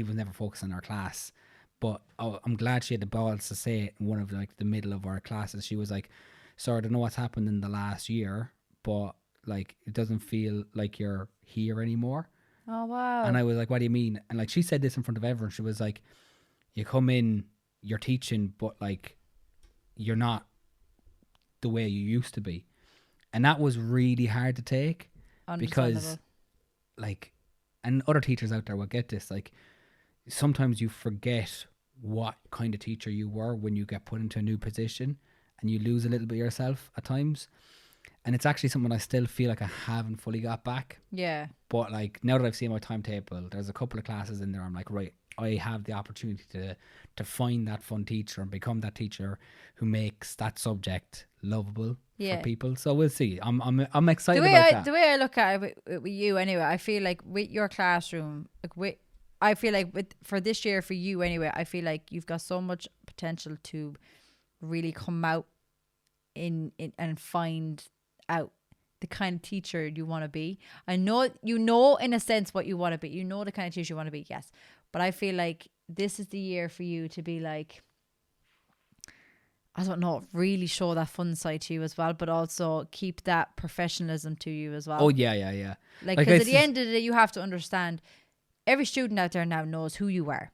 was never focused on our class. But I'm glad she had the balls to say it in one of like the middle of our classes. She was like, "Sorry, I don't know what's happened in the last year, but like it doesn't feel like you're here anymore." Oh wow. And I was like, "What do you mean?" And like she said this in front of everyone. She was like, "You come in, you're teaching, but like you're not the way you used to be." And that was really hard to take, because like, and other teachers out there will get this, like sometimes you forget what kind of teacher you were when you get put into a new position, and you lose a little bit of yourself at times. And it's actually something I still feel like I haven't fully got back. Yeah. But like, now that I've seen my timetable, there's a couple of classes in there, I'm like, right, I have the opportunity to find that fun teacher and become that teacher who makes that subject lovable for people. So we'll see. I'm excited about that. The way I look at it with you anyway, I feel like with your classroom, I feel like for this year for you anyway, I feel like you've got so much potential to really come out in and find out the kind of teacher you want to be. I know in a sense what you want to be. You know the kind of teacher you want to be, yes. But I feel like this is the year for you to be like, I don't know, really show that fun side to you as well, but also keep that professionalism to you as well. Oh yeah. Like, because at the end of the day, you have to understand, every student out there now knows who you are.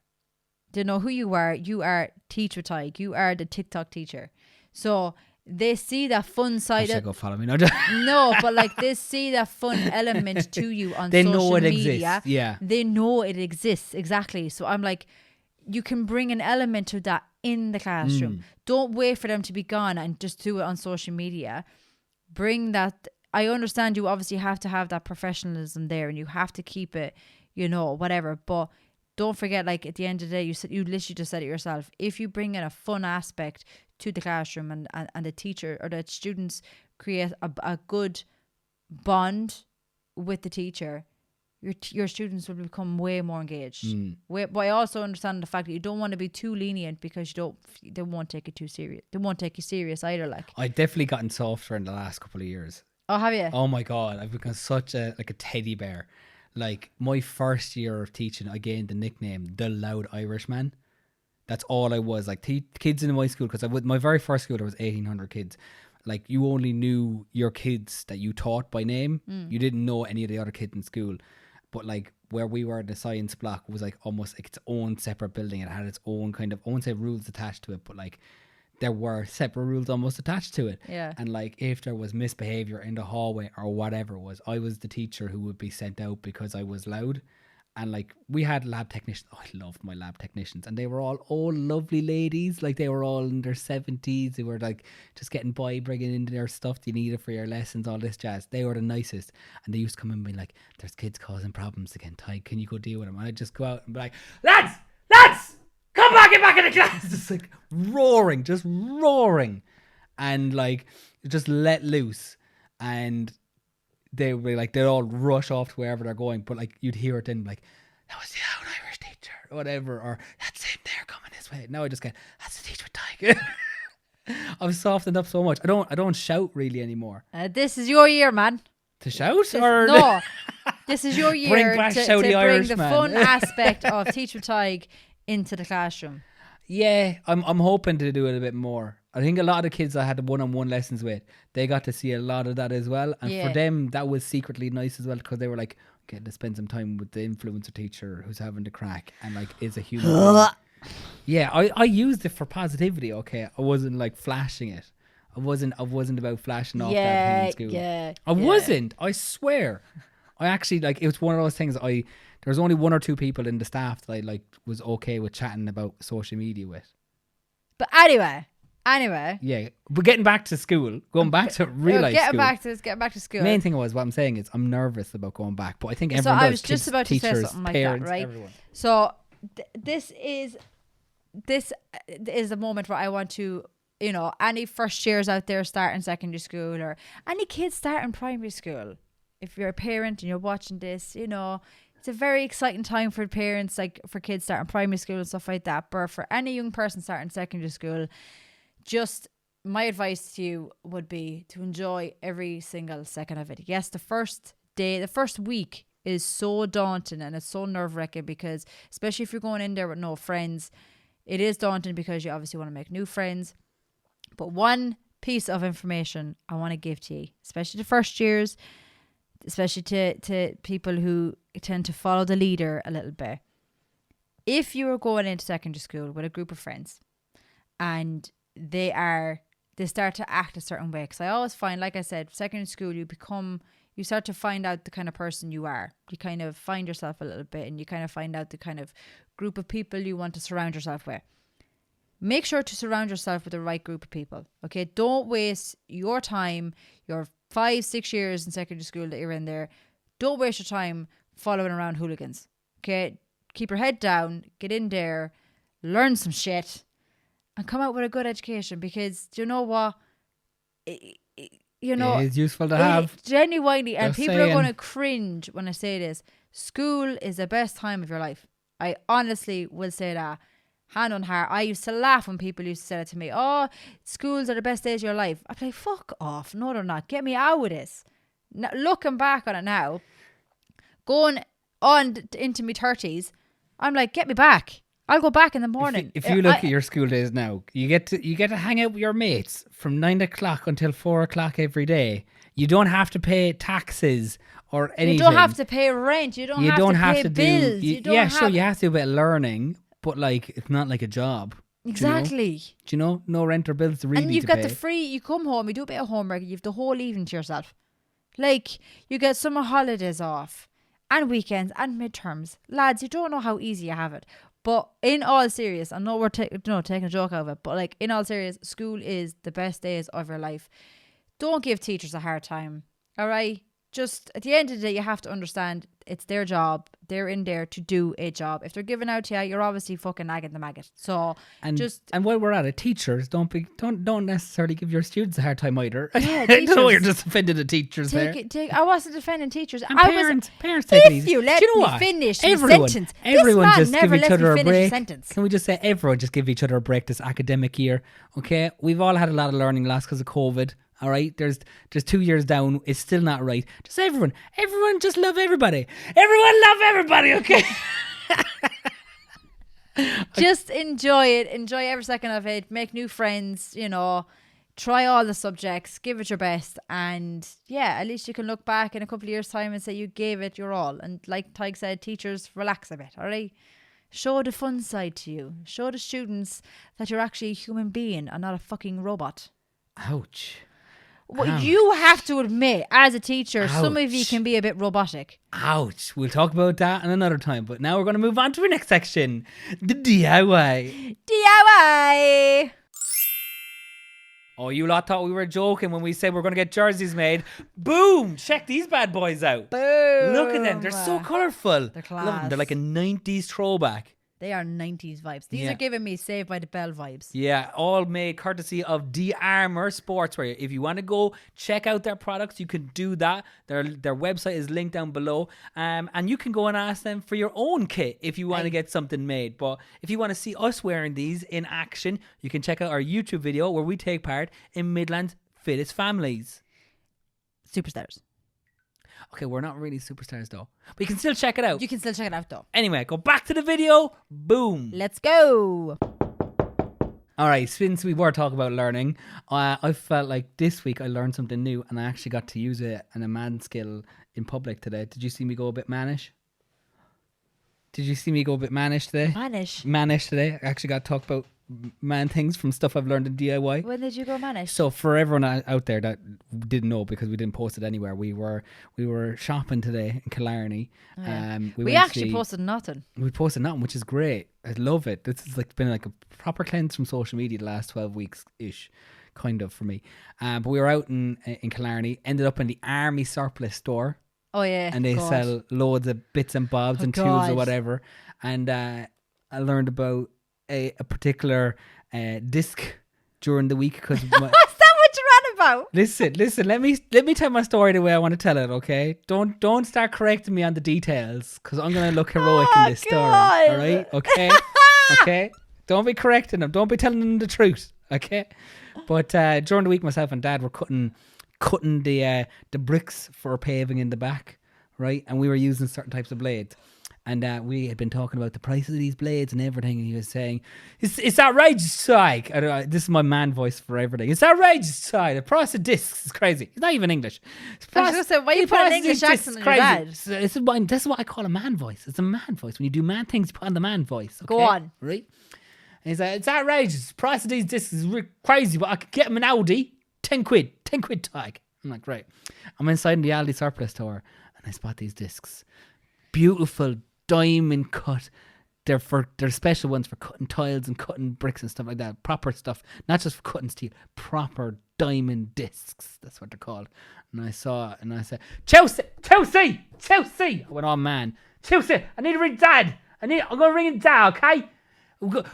They know who you are. You are Teach with Tyke. You are the TikTok teacher. So they see that fun side. Go follow me. No, but like they see that fun element to you on they social know it media. Exists. Yeah. They know it exists. Exactly. So I'm like, you can bring an element of that in the classroom. Don't wait for them to be gone and just do it on social media. Bring that. I understand you obviously have to have that professionalism there, and you have to keep it, you know, whatever. But don't forget, like at the end of the day, you literally just said it yourself. If you bring in a fun aspect to the classroom, and the teacher or the students create a good bond with the teacher, your students will become way more engaged. But I also understand the fact that you don't want to be too lenient, because they won't take it too serious. They won't take you serious either. Like, I've definitely gotten softer in the last couple of years. Oh, have you? Oh my God, I've become such a teddy bear. Like, my first year of teaching, I gained the nickname the Loud Irishman. That's all I was. Like, kids in my school, because my very first school there was 1,800 kids. Like, you only knew your kids that you taught by name. You didn't know any of the other kids in school. But like, where we were, the science block was like almost like its own separate building. It had its own kind of, I won't say rules attached to it, but like there were separate rules almost attached to it. Yeah. And like, if there was misbehavior in the hallway or whatever it was, I was the teacher who would be sent out because I was loud. And like we had lab technicians. Oh, I loved my lab technicians, and they were all old, lovely ladies. Like they were all in their 70s. They were like just getting by, bringing in their stuff you needed for your lessons, all this jazz. They were the nicest, and they used to come in and be like, "There's kids causing problems again, Ty. Can you go deal with them?" And I'd just go out and be like, "Lads, come back, get back in the class!" Just like roaring, and like just let loose, and they would be like, they'd all rush off to wherever they're going, but like you'd hear it then like, "That was the old Irish teacher," or whatever, or "That's him there coming this way." Now I just get, "That's the teacher with Tyke." I've softened up so much. I don't shout really anymore. This is your year, man. To shout or no? This is your year bring back to shouty bring Irish the man. fun aspect of Teach with Tig into the classroom. Yeah, I'm hoping to do it a bit more. I think a lot of the kids I had one-on-one lessons with, they got to see a lot of that as well. And for them, that was secretly nice as well, because they were like, getting to spend some time with the influencer teacher who's having the crack and like is a human being. Yeah, I used it for positivity, okay? I wasn't like flashing it. I wasn't about flashing off that thing in school. I wasn't. I swear. I actually, like, it was one of those things there was only one or two people in the staff that I like was okay with chatting about social media with. But anyway. Yeah, but getting back to school, going back to real life school. Getting back to school. Main thing was, what I'm saying is I'm nervous about going back, but I think everyone So does. I was just about to say something like that, right? Everyone. So this is a moment where I want to, you know, any first years out there starting secondary school, or any kids starting primary school, if you're a parent and you're watching this, you know, it's a very exciting time for parents, like for kids starting primary school and stuff like that. But for any young person starting secondary school, just my advice to you would be to enjoy every single second of it. Yes, the first week is so daunting and it's so nerve-wracking, because especially if you're going in there with no friends, it is daunting because you obviously want to make new friends. But one piece of information I want to give to you, especially the first years, especially to people who tend to follow the leader a little bit. If you are going into secondary school with a group of friends and they start to act a certain way, because I always find, like I said, secondary school, you start to find out the kind of person you are. You kind of find yourself a little bit, and you kind of find out the kind of group of people you want to surround yourself with. Make sure to surround yourself with the right group of people. Okay, don't waste your time, your 5-6 years in secondary school that you're in there. Don't waste your time following around hooligans. Okay, keep your head down, get in there, learn some shit, and come out with a good education, because do you know what? It's useful to have. Genuinely, and Just people saying. are going to cringe when I say this. School is the best time of your life. I honestly will say that. Hand on heart. I used to laugh when people used to say that to me. "Oh, schools are the best days of your life." I'd be like, fuck off. No, they're not. Get me out of this. Now, looking back on it now, going on into my 30s, I'm like, get me back. I'll go back in the morning. If you look at your school days now, you get to hang out with your mates from 9 o'clock until 4 o'clock every day. You don't have to pay taxes or anything. You don't have to pay rent. You don't have to pay bills. You have to do a bit of learning, but like it's not like a job. Exactly. Do you know? No rent or bills to really. And you've got you come home, you do a bit of homework, you have the whole evening to yourself. Like, you get summer holidays off, and weekends, and midterms. Lads, you don't know how easy you have it. But in all serious, I know we're taking a joke out of it, but like in all serious, school is the best days of your life. Don't give teachers a hard time, all right? Just at the end of the day, you have to understand it's their job. They're in there to do a job. If they're giving out to you, you're obviously fucking nagging the maggot. So and while we're at it, teachers don't necessarily give your students a hard time either. Yeah, I don't know you're just offending the teachers there. I wasn't defending teachers. And parents take it easy. You let do you know me what? finish Everyone, sentence. Everyone this man just never give each lets other me a finish break. a sentence. Can we just say everyone just give each other a break this academic year? Okay, we've all had a lot of learning loss because of COVID. All right, there's 2 years down. It's still not right. Just everyone just love everybody. Everyone love everybody. Okay. Just enjoy it. Enjoy every second of it. Make new friends. You know, try all the subjects. Give it your best, and yeah, at least you can look back in a couple of years' time and say you gave it your all. And like Tig said, teachers, relax a bit. All right. Show the fun side to you. Show the students that you're actually a human being and not a fucking robot. Ouch. Well, Ouch. you have to admit, as a teacher, some of you Ouch. can be a bit robotic. Ouch. We'll talk about that another time. But now we're going to move on to our next section. The DIY. DIY. Oh, you lot thought we were joking when we said we're going to get jerseys made. Boom. Check these bad boys out. Boom. Look at them. They're so colourful. They're I love them. class. They're like a 90s throwback. They are 90s vibes. These Yeah. are giving me Saved by the Bell vibes. Yeah, all made courtesy of D-Armour Sportswear. If you want to go check out their products, you can do that. Their website is linked down below. And you can go and ask them for your own kit if you want to get something made. But if you want to see us wearing these in action, you can check out our YouTube video where we take part in Midland's Fittest Families. Superstars. Okay, we're not really superstars though. But you can still check it out. You can still check it out though. Anyway, go back to the video. Boom. Let's go. All right, since we were talking about learning, I felt like this week I learned something new and I actually got to use it in a man skill in public today. Did you see me go a bit mannish? Did you see me go a bit mannish today? Mannish today. I actually got to talk about man things from stuff I've learned in DIY. When did you go mannish? So for everyone out there that didn't know because we didn't post it anywhere, we were shopping today in Killarney. Yeah. We We went to actually posted nothing. We posted nothing, which is great. I love it. This has been like a proper cleanse from social media the last 12 weeks ish, kind of for me. But we were out in Killarney, ended up in the Army Surplus store, Oh yeah. and they God. sell loads of bits and bobs and tools God. or whatever. And I learned about a particular disc during the week because. Is that what you're on about? Listen. Let me tell my story the way I want to tell it. Okay, don't start correcting me on the details because I'm gonna look heroic in this story. God. All right, okay, okay. Don't be correcting them. Don't be telling them the truth. Okay, but during the week, myself and Dad were cutting the bricks for paving in the back, right? And we were using certain types of blades. And we had been talking about the price of these blades and everything. And he was saying, it's outrageous, Syke. This is my man voice for everything. It's outrageous, Syke. The price of discs is crazy. He's not even English. I was gonna say, why you put an English accent on your dad? So this is what I call a man voice. It's a man voice. When you do man things, you put on the man voice. Okay? Go on. Right? And he's like, it's outrageous. The price of these discs is crazy, but I could get them an Audi. 10 quid, Tyke. I'm like, right. I'm inside in the Aldi surplus store and I spot these discs. Beautiful diamond cut. They're special ones for cutting tiles and cutting bricks and stuff like that. Proper stuff, not just for cutting steel. Proper diamond discs. That's what they're called. And I saw it and I said, Chelsea. I went, oh man, Chelsea. I need to ring Dad. I'm gonna ring him Dad. Okay.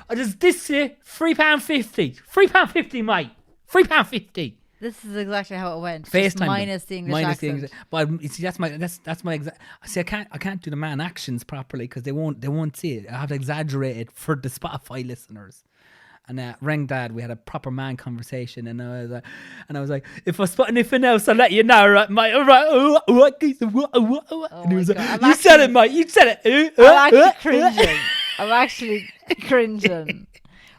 There's this here, £3.50. £3.50, mate. £3.50. This is exactly how it went. FaceTime Just minus the English accent. But you see, that's my exact. See, I can't do the man actions properly because they won't see it. I have to exaggerate it for the Spotify listeners. And rang Dad. We had a proper man conversation, and I was like, if I spot anything else, I'll let you know, right, mate? All right. And he was like, you said it, mate. You said it. I'm actually cringing.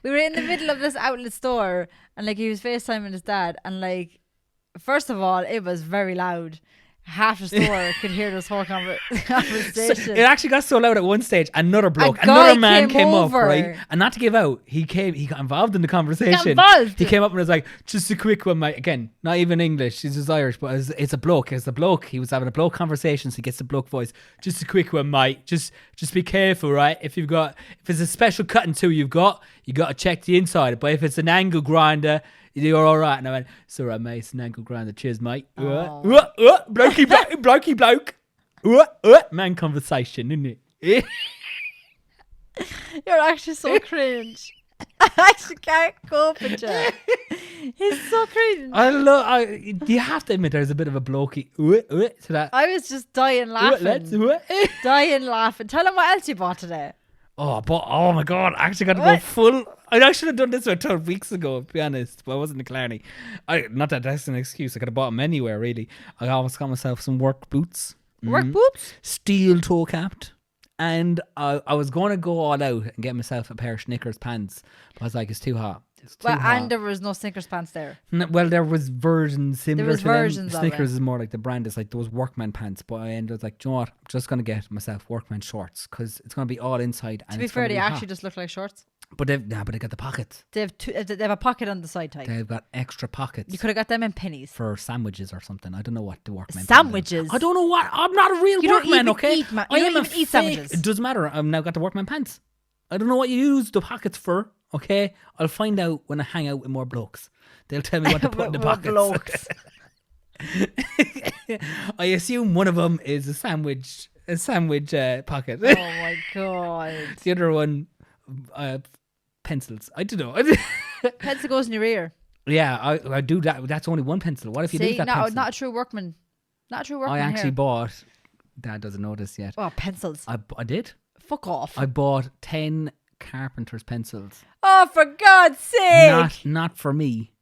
We were in the middle of this outlet store and like he was FaceTiming his dad and like first of all it was very loud. Half the store could hear this whole conversation. So it actually got so loud at one stage. Another man came up, right? And not to give out, he got involved in the conversation. He came up and was like, "Just a quick one, mate." Again, not even English. He's just Irish, but it's a bloke. It's a bloke. He was having a bloke conversation, so he gets the bloke voice. Just a quick one, mate. Just be careful, right? If it's a special cutting tool you got to check the inside. But if it's an angle grinder, you're all right. And I went, it's all right, mate. It's an ankle grinder. Cheers, mate. Blokey bloke. Man conversation, isn't it? You're actually so cringe. I actually can't cope with you. He's so cringe. You have to admit there's a bit of a blokey to that. I was just dying laughing. Dying laughing. Tell him what else you bought today. Oh my God, I actually got to go full. I should have done this about 12 weeks ago, to be honest, but I wasn't in Killarney. Not that that's an excuse. I could have bought them anywhere, really. I almost got myself some work boots. Work boots? Steel toe capped. And I was going to go all out and get myself a pair of Snickers pants, but I was like, it's too hot. And there was no Snickers pants there. Well, there was versions similar to them. Of Snickers it. is more like the brand. It's like those workman pants. But I ended up like, do you know what? I'm just going to get myself workman shorts because it's going to be all inside. And To be fair, they actually just look like shorts. But they got the pockets. They have a pocket on the side type. They've got extra pockets. You could have got them in pennies. For sandwiches or something. I don't know what the workman. Sandwiches? I don't know what. I'm not a real You don't workman, even okay? eat I am even eat sandwiches. It doesn't matter. I've now got the workman pants. I don't know what you use the pockets for, okay? I'll find out when I hang out with more blokes. They'll tell me what to put in the pockets. Blokes. I assume one of them is a sandwich pocket. Oh my god. The other one, pencils. I don't know. Pencil goes in your ear. Yeah, I do that. That's only one pencil. What if you lose that pencil? Not a true workman. Not a true workman. I actually here. bought. Dad doesn't know this yet. Oh, pencils. I did. Fuck off. I bought 10 carpenter's pencils. Oh, for God's sake! Not for me,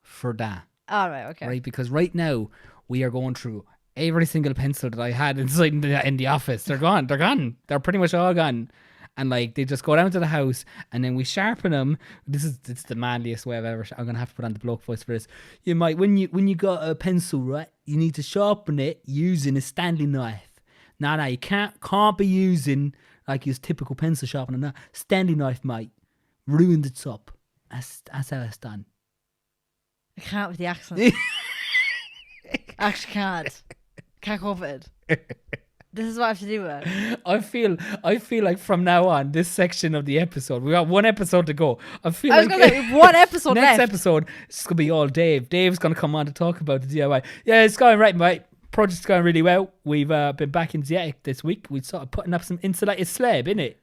for Dad. All right, okay. Right, because right now we are going through every single pencil that I had inside in the office. They're gone. They're pretty much all gone. And like they just go down to the house and then we sharpen them. It's the manliest way I've ever. I'm gonna have to put on the bloke voice for this. You might when you got a pencil, right? You need to sharpen it using a Stanley knife. No, you can't be using like your typical pencil sharpener. No, Stanley knife, mate, ruined it up. That's how it's done. I can't with the accent. Actually can't. Can't cope with it. This is what I have to do with it. I feel like from now on, this section of the episode, we got one episode to go. I was gonna say one episode next left. episode, it's gonna be all Dave. Dave's gonna come on to talk about the DIY. Yeah, it's going right, mate. Project's going really well. We've been back in the attic this week. We started putting up some insulated slab, innit?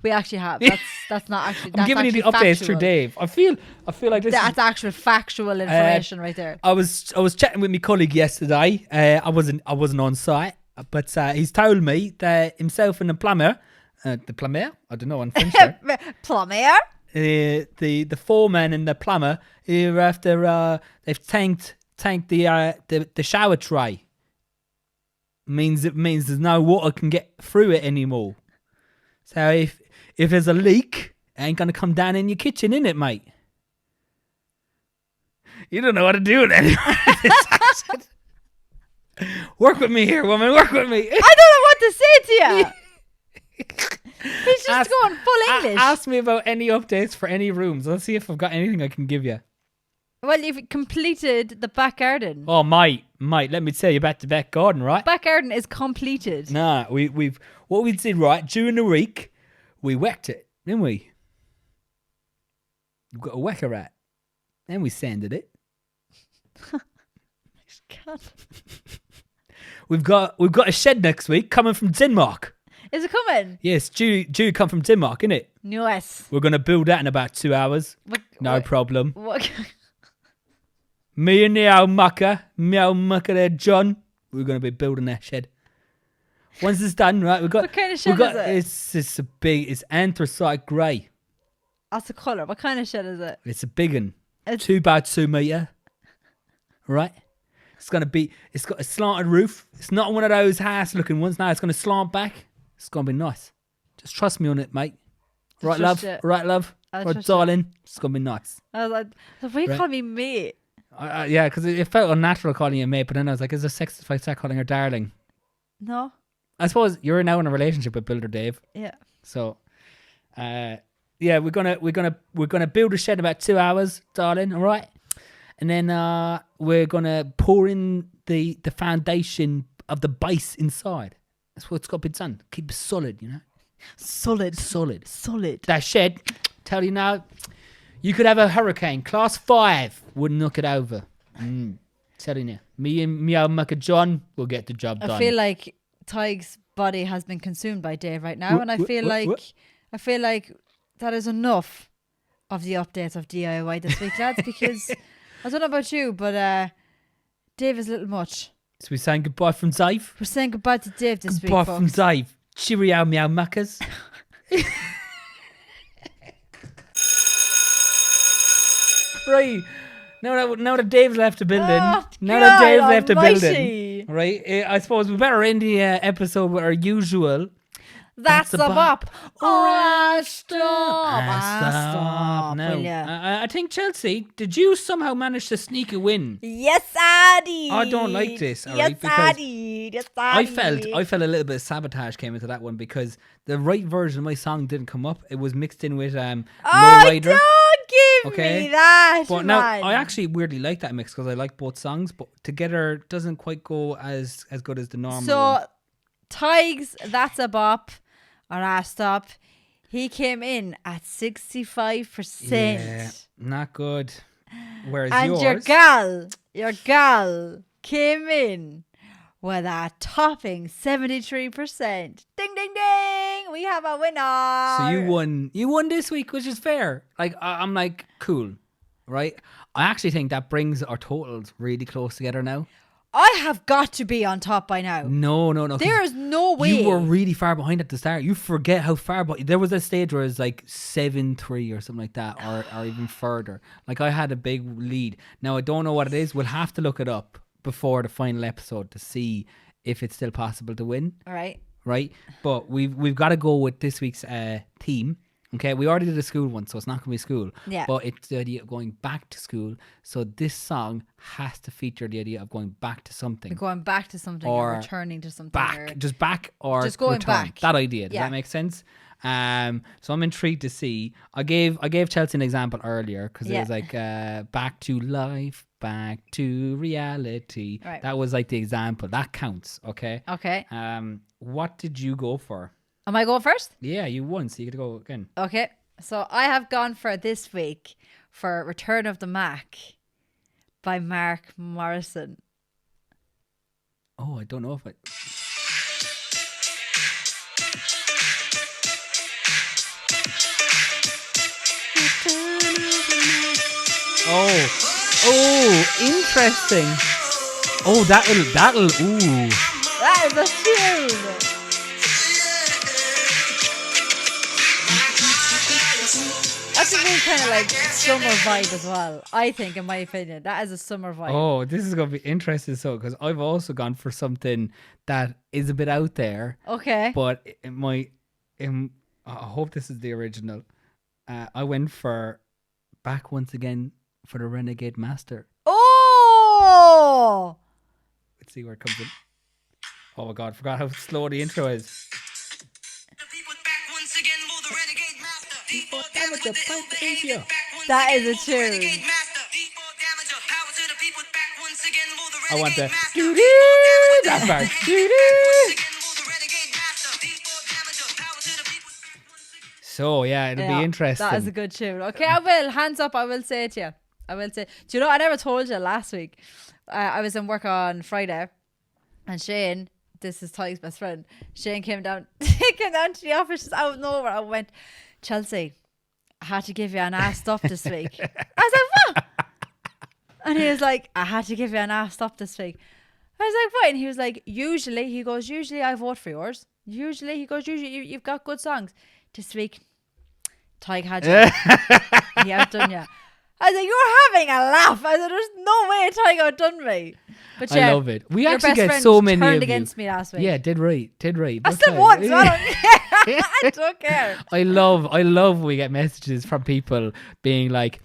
We actually have. That's not actually. I'm giving you the updates through Dave. I feel like this. That's actual factual information right there. I was chatting with my colleague yesterday. I wasn't on site, but he's told me that himself and the plumber, I don't know on French. Plumber. The foreman and the plumber, they've tanked the shower tray. Means there's no water can get through it anymore. So if there's a leak, it ain't gonna come down in your kitchen, innit, mate? You don't know what to do with it. Work with me here, woman. Work with me. I don't know what to say to you. He's just going full English. Ask me about any updates for any rooms. Let's see if I've got anything I can give you. Well, you've completed the back garden. Oh, mate, let me tell you about the back garden, right? Back garden is completed. Nah, what we did, right, during the week, we whacked it, didn't we? We've got a whacker rat. Then we sanded it. God. We've got a shed next week coming from Denmark. Is it coming? Yes, due come from Denmark, innit? Yes. We're gonna build that in about 2 hours. No problem. Me and the old mucker there, John. We're gonna be building that shed. Once it's done, right? What kind of shed is it? It's anthracite grey. That's the colour. What kind of shed is it? It's a big one. 2 by 2 metre. Right? It's got a slanted roof. It's not one of those house looking ones. No, it's gonna slant back. It's gonna be nice. Just trust me on it, mate. Right, love? Right, love? Right, darling? It's gonna be nice. I was like, why are you calling me mate? Yeah, because it felt unnatural calling you mate, but then I was like, is it sexist if I start calling her darling? No. I suppose you're now in a relationship with Builder Dave. Yeah. So, yeah, we're gonna build a shed in about 2 hours, darling. All right, and then we're gonna pour in the foundation of the base inside. That's what's got to be done. Keep it solid, you know. Solid. That shed, tell you now, you could have a hurricane, class 5, wouldn't knock it over. Telling you, me and me old mucker John will get the job done. I feel like Tig's body has been consumed by Dave right now, and I feel like that is enough of the updates of DIY this week, lads. Because I don't know about you, but Dave is a little much. So we're saying goodbye from Dave. We're saying goodbye to Dave this week, Goodbye folks. from Dave. Cheerio, meow muckers. Right. Now that Dave's left the building. Right. I suppose we better end the episode with our usual. That's a bop. Alright, stop. Stop. No. Will ya? I think Chelsea, did you somehow manage to sneak a win? Yes, I did. I don't like this, all yes, right? Because I did. Yes, I did. I felt a little bit of sabotage came into that one because the right version of my song didn't come up. It was mixed in with Oh, Lowrider. don't give Okay. me that, But man. now I actually weirdly like that mix because I like both songs, but together doesn't quite go as good as the normal one. So, Tiggs, That's a Bop, or Ah Stop, he came in at 65%. Yeah, not good. Whereas And yours, your gal came in with a topping 73%. Ding, ding, ding. We have a winner. so you won this week, which is fair. Like I'm like cool, right? I actually think that brings our totals really close together now. I have got to be on top by now. No. 'Cause There is no way. you were really far behind at the start. You forget how far, but there was a stage where it was like 7-3 or something like that, or even further. Like I had a big lead. Now I don't know what it is. We'll have to look it up before the final episode to see if it's still possible to win. All right. Right? But we've got to go with this week's theme. Okay, we already did a school one, so it's not going to be school. Yeah. But it's the idea of going back to school. So this song has to feature the idea of going back to something. Going back to something Or or returning to something. Back, just back or Just going return. back. That idea. Does Yeah. that make sense? So I'm intrigued to see. I gave Chelsea an example earlier because it was like back to life, back to reality. Right. That was like the example. That counts. Okay. Okay. What did you go for? Am I going first? Yeah, you won, so you get to go again. Okay. So I have gone for this week for Return of the Mac by Mark Morrison. Oh, I don't know if I. Oh, interesting. Oh, that'll. Ooh. That is a tune. That's a good kind of like summer vibe as well. I think, in my opinion, that is a summer vibe. Oh, this is gonna be interesting. So, because I've also gone for something that is a bit out there, Okay. but it might. I hope this is the original. I went for Back Once Again for the Renegade Master. Oh! Let's see where it comes in. Oh my god, forgot how slow the intro is. That is a tune. I want the that part. So yeah, it'll be interesting. That is a good tune. Okay, I will. Hands up, I will say it to you. I will say. Do you know, I never told you last week. I was in work on Friday, and Shane, this is Ty's best friend, Shane came down to the office just out of nowhere and went, Chelsea, I had to give you an ass stop this week. I was like, what? And he was like, I had to give you an ass stop this week. I was like, what? And he was like, usually I vote for yours. Usually you've got good songs. This week, Tyg had you. He outdone you. I was like, you're having a laugh. I said, there's no way Tyg outdone me. But yeah, I love it. We your actually best get friend so many turned of against you. me last week. Yeah, did right. I still won, so I don't care. I don't care. I love we get messages from people being like,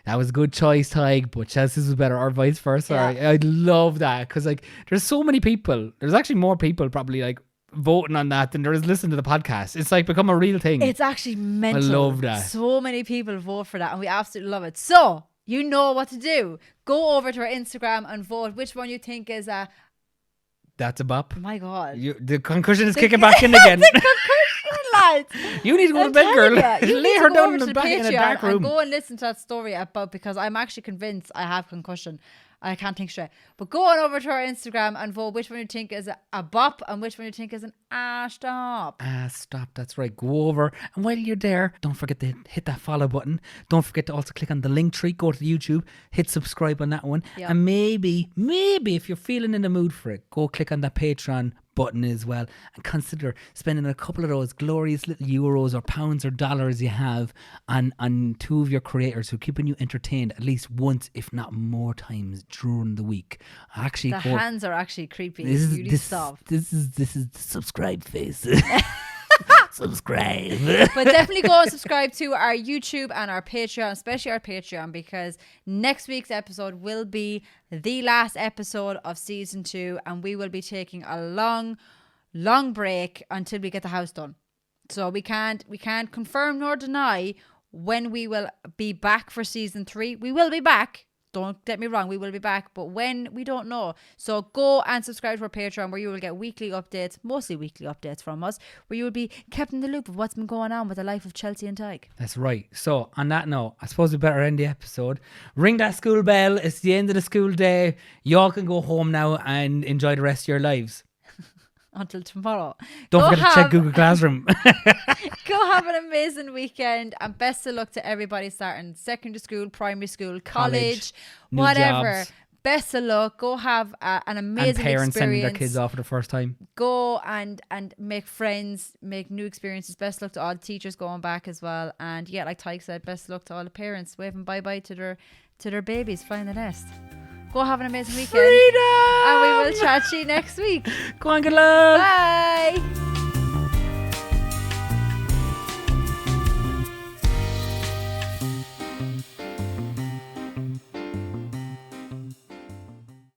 that was a good choice, Tyg, but Chelsea's was better, or vice versa. Yeah. I love that because like there's so many people. There's actually more people probably like voting on that than there is listening to the podcast. It's like become a real thing. It's actually mental. I love that. So many people vote for that, and we absolutely love it. So you know what to do. Go over to our Instagram and vote which one you think is a. That's a bop. Oh my god. The concussion is kicking back in again. The concussion, lads. You need to go I'm to bed, girl. telling you, you Lay need her to go down over in to the back in a dark Patreon and room. go and listen to that story about, because I'm actually convinced I have concussion. I can't think straight. But go on over to our Instagram and vote which one you think is a bop and which one you think is an stop. Stop. That's right. Go over. And while you're there, don't forget to hit that follow button. Don't forget to also click on the link tree. Go to YouTube. Hit subscribe on that one. Yep. And maybe if you're feeling in the mood for it, go click on that Patreon button as well and consider spending a couple of those glorious little euros or pounds or dollars you have on two of your creators who are keeping you entertained at least once, if not more times during the week. Actually, The hands are actually creepy. This You need to is stop. this is the subscribe face. subscribe. But definitely go and subscribe to our YouTube and our Patreon, especially our Patreon, because next week's episode will be the last episode of season 2, and we will be taking a long break until we get the house done. So we can't confirm nor deny when we will be back for season 3. We will be back. Don't get me wrong, we will be back, but when, we don't know. So go and subscribe to our Patreon, where you will get weekly updates, mostly weekly updates from us, where you will be kept in the loop of what's been going on with the life of Chelsea and Tyke. That's right. So on that note, I suppose we better end the episode. Ring that school bell. It's the end of the school day. Y'all can go home now and enjoy the rest of your lives. Until tomorrow. Don't forget to check Google Classroom. Go have an amazing weekend, and best of luck to everybody starting secondary school, primary school, college new whatever. jobs. Best of luck. Go have an amazing And parents experience. sending their kids off for the first time. Go and make friends, make new experiences. Best of luck to all the teachers going back as well. And yeah, like Tyke said, best of luck to all the parents waving bye-bye to their babies flying the nest. Go have an amazing weekend. Freedom! And we will chat to you next week. Go on, good luck. Bye.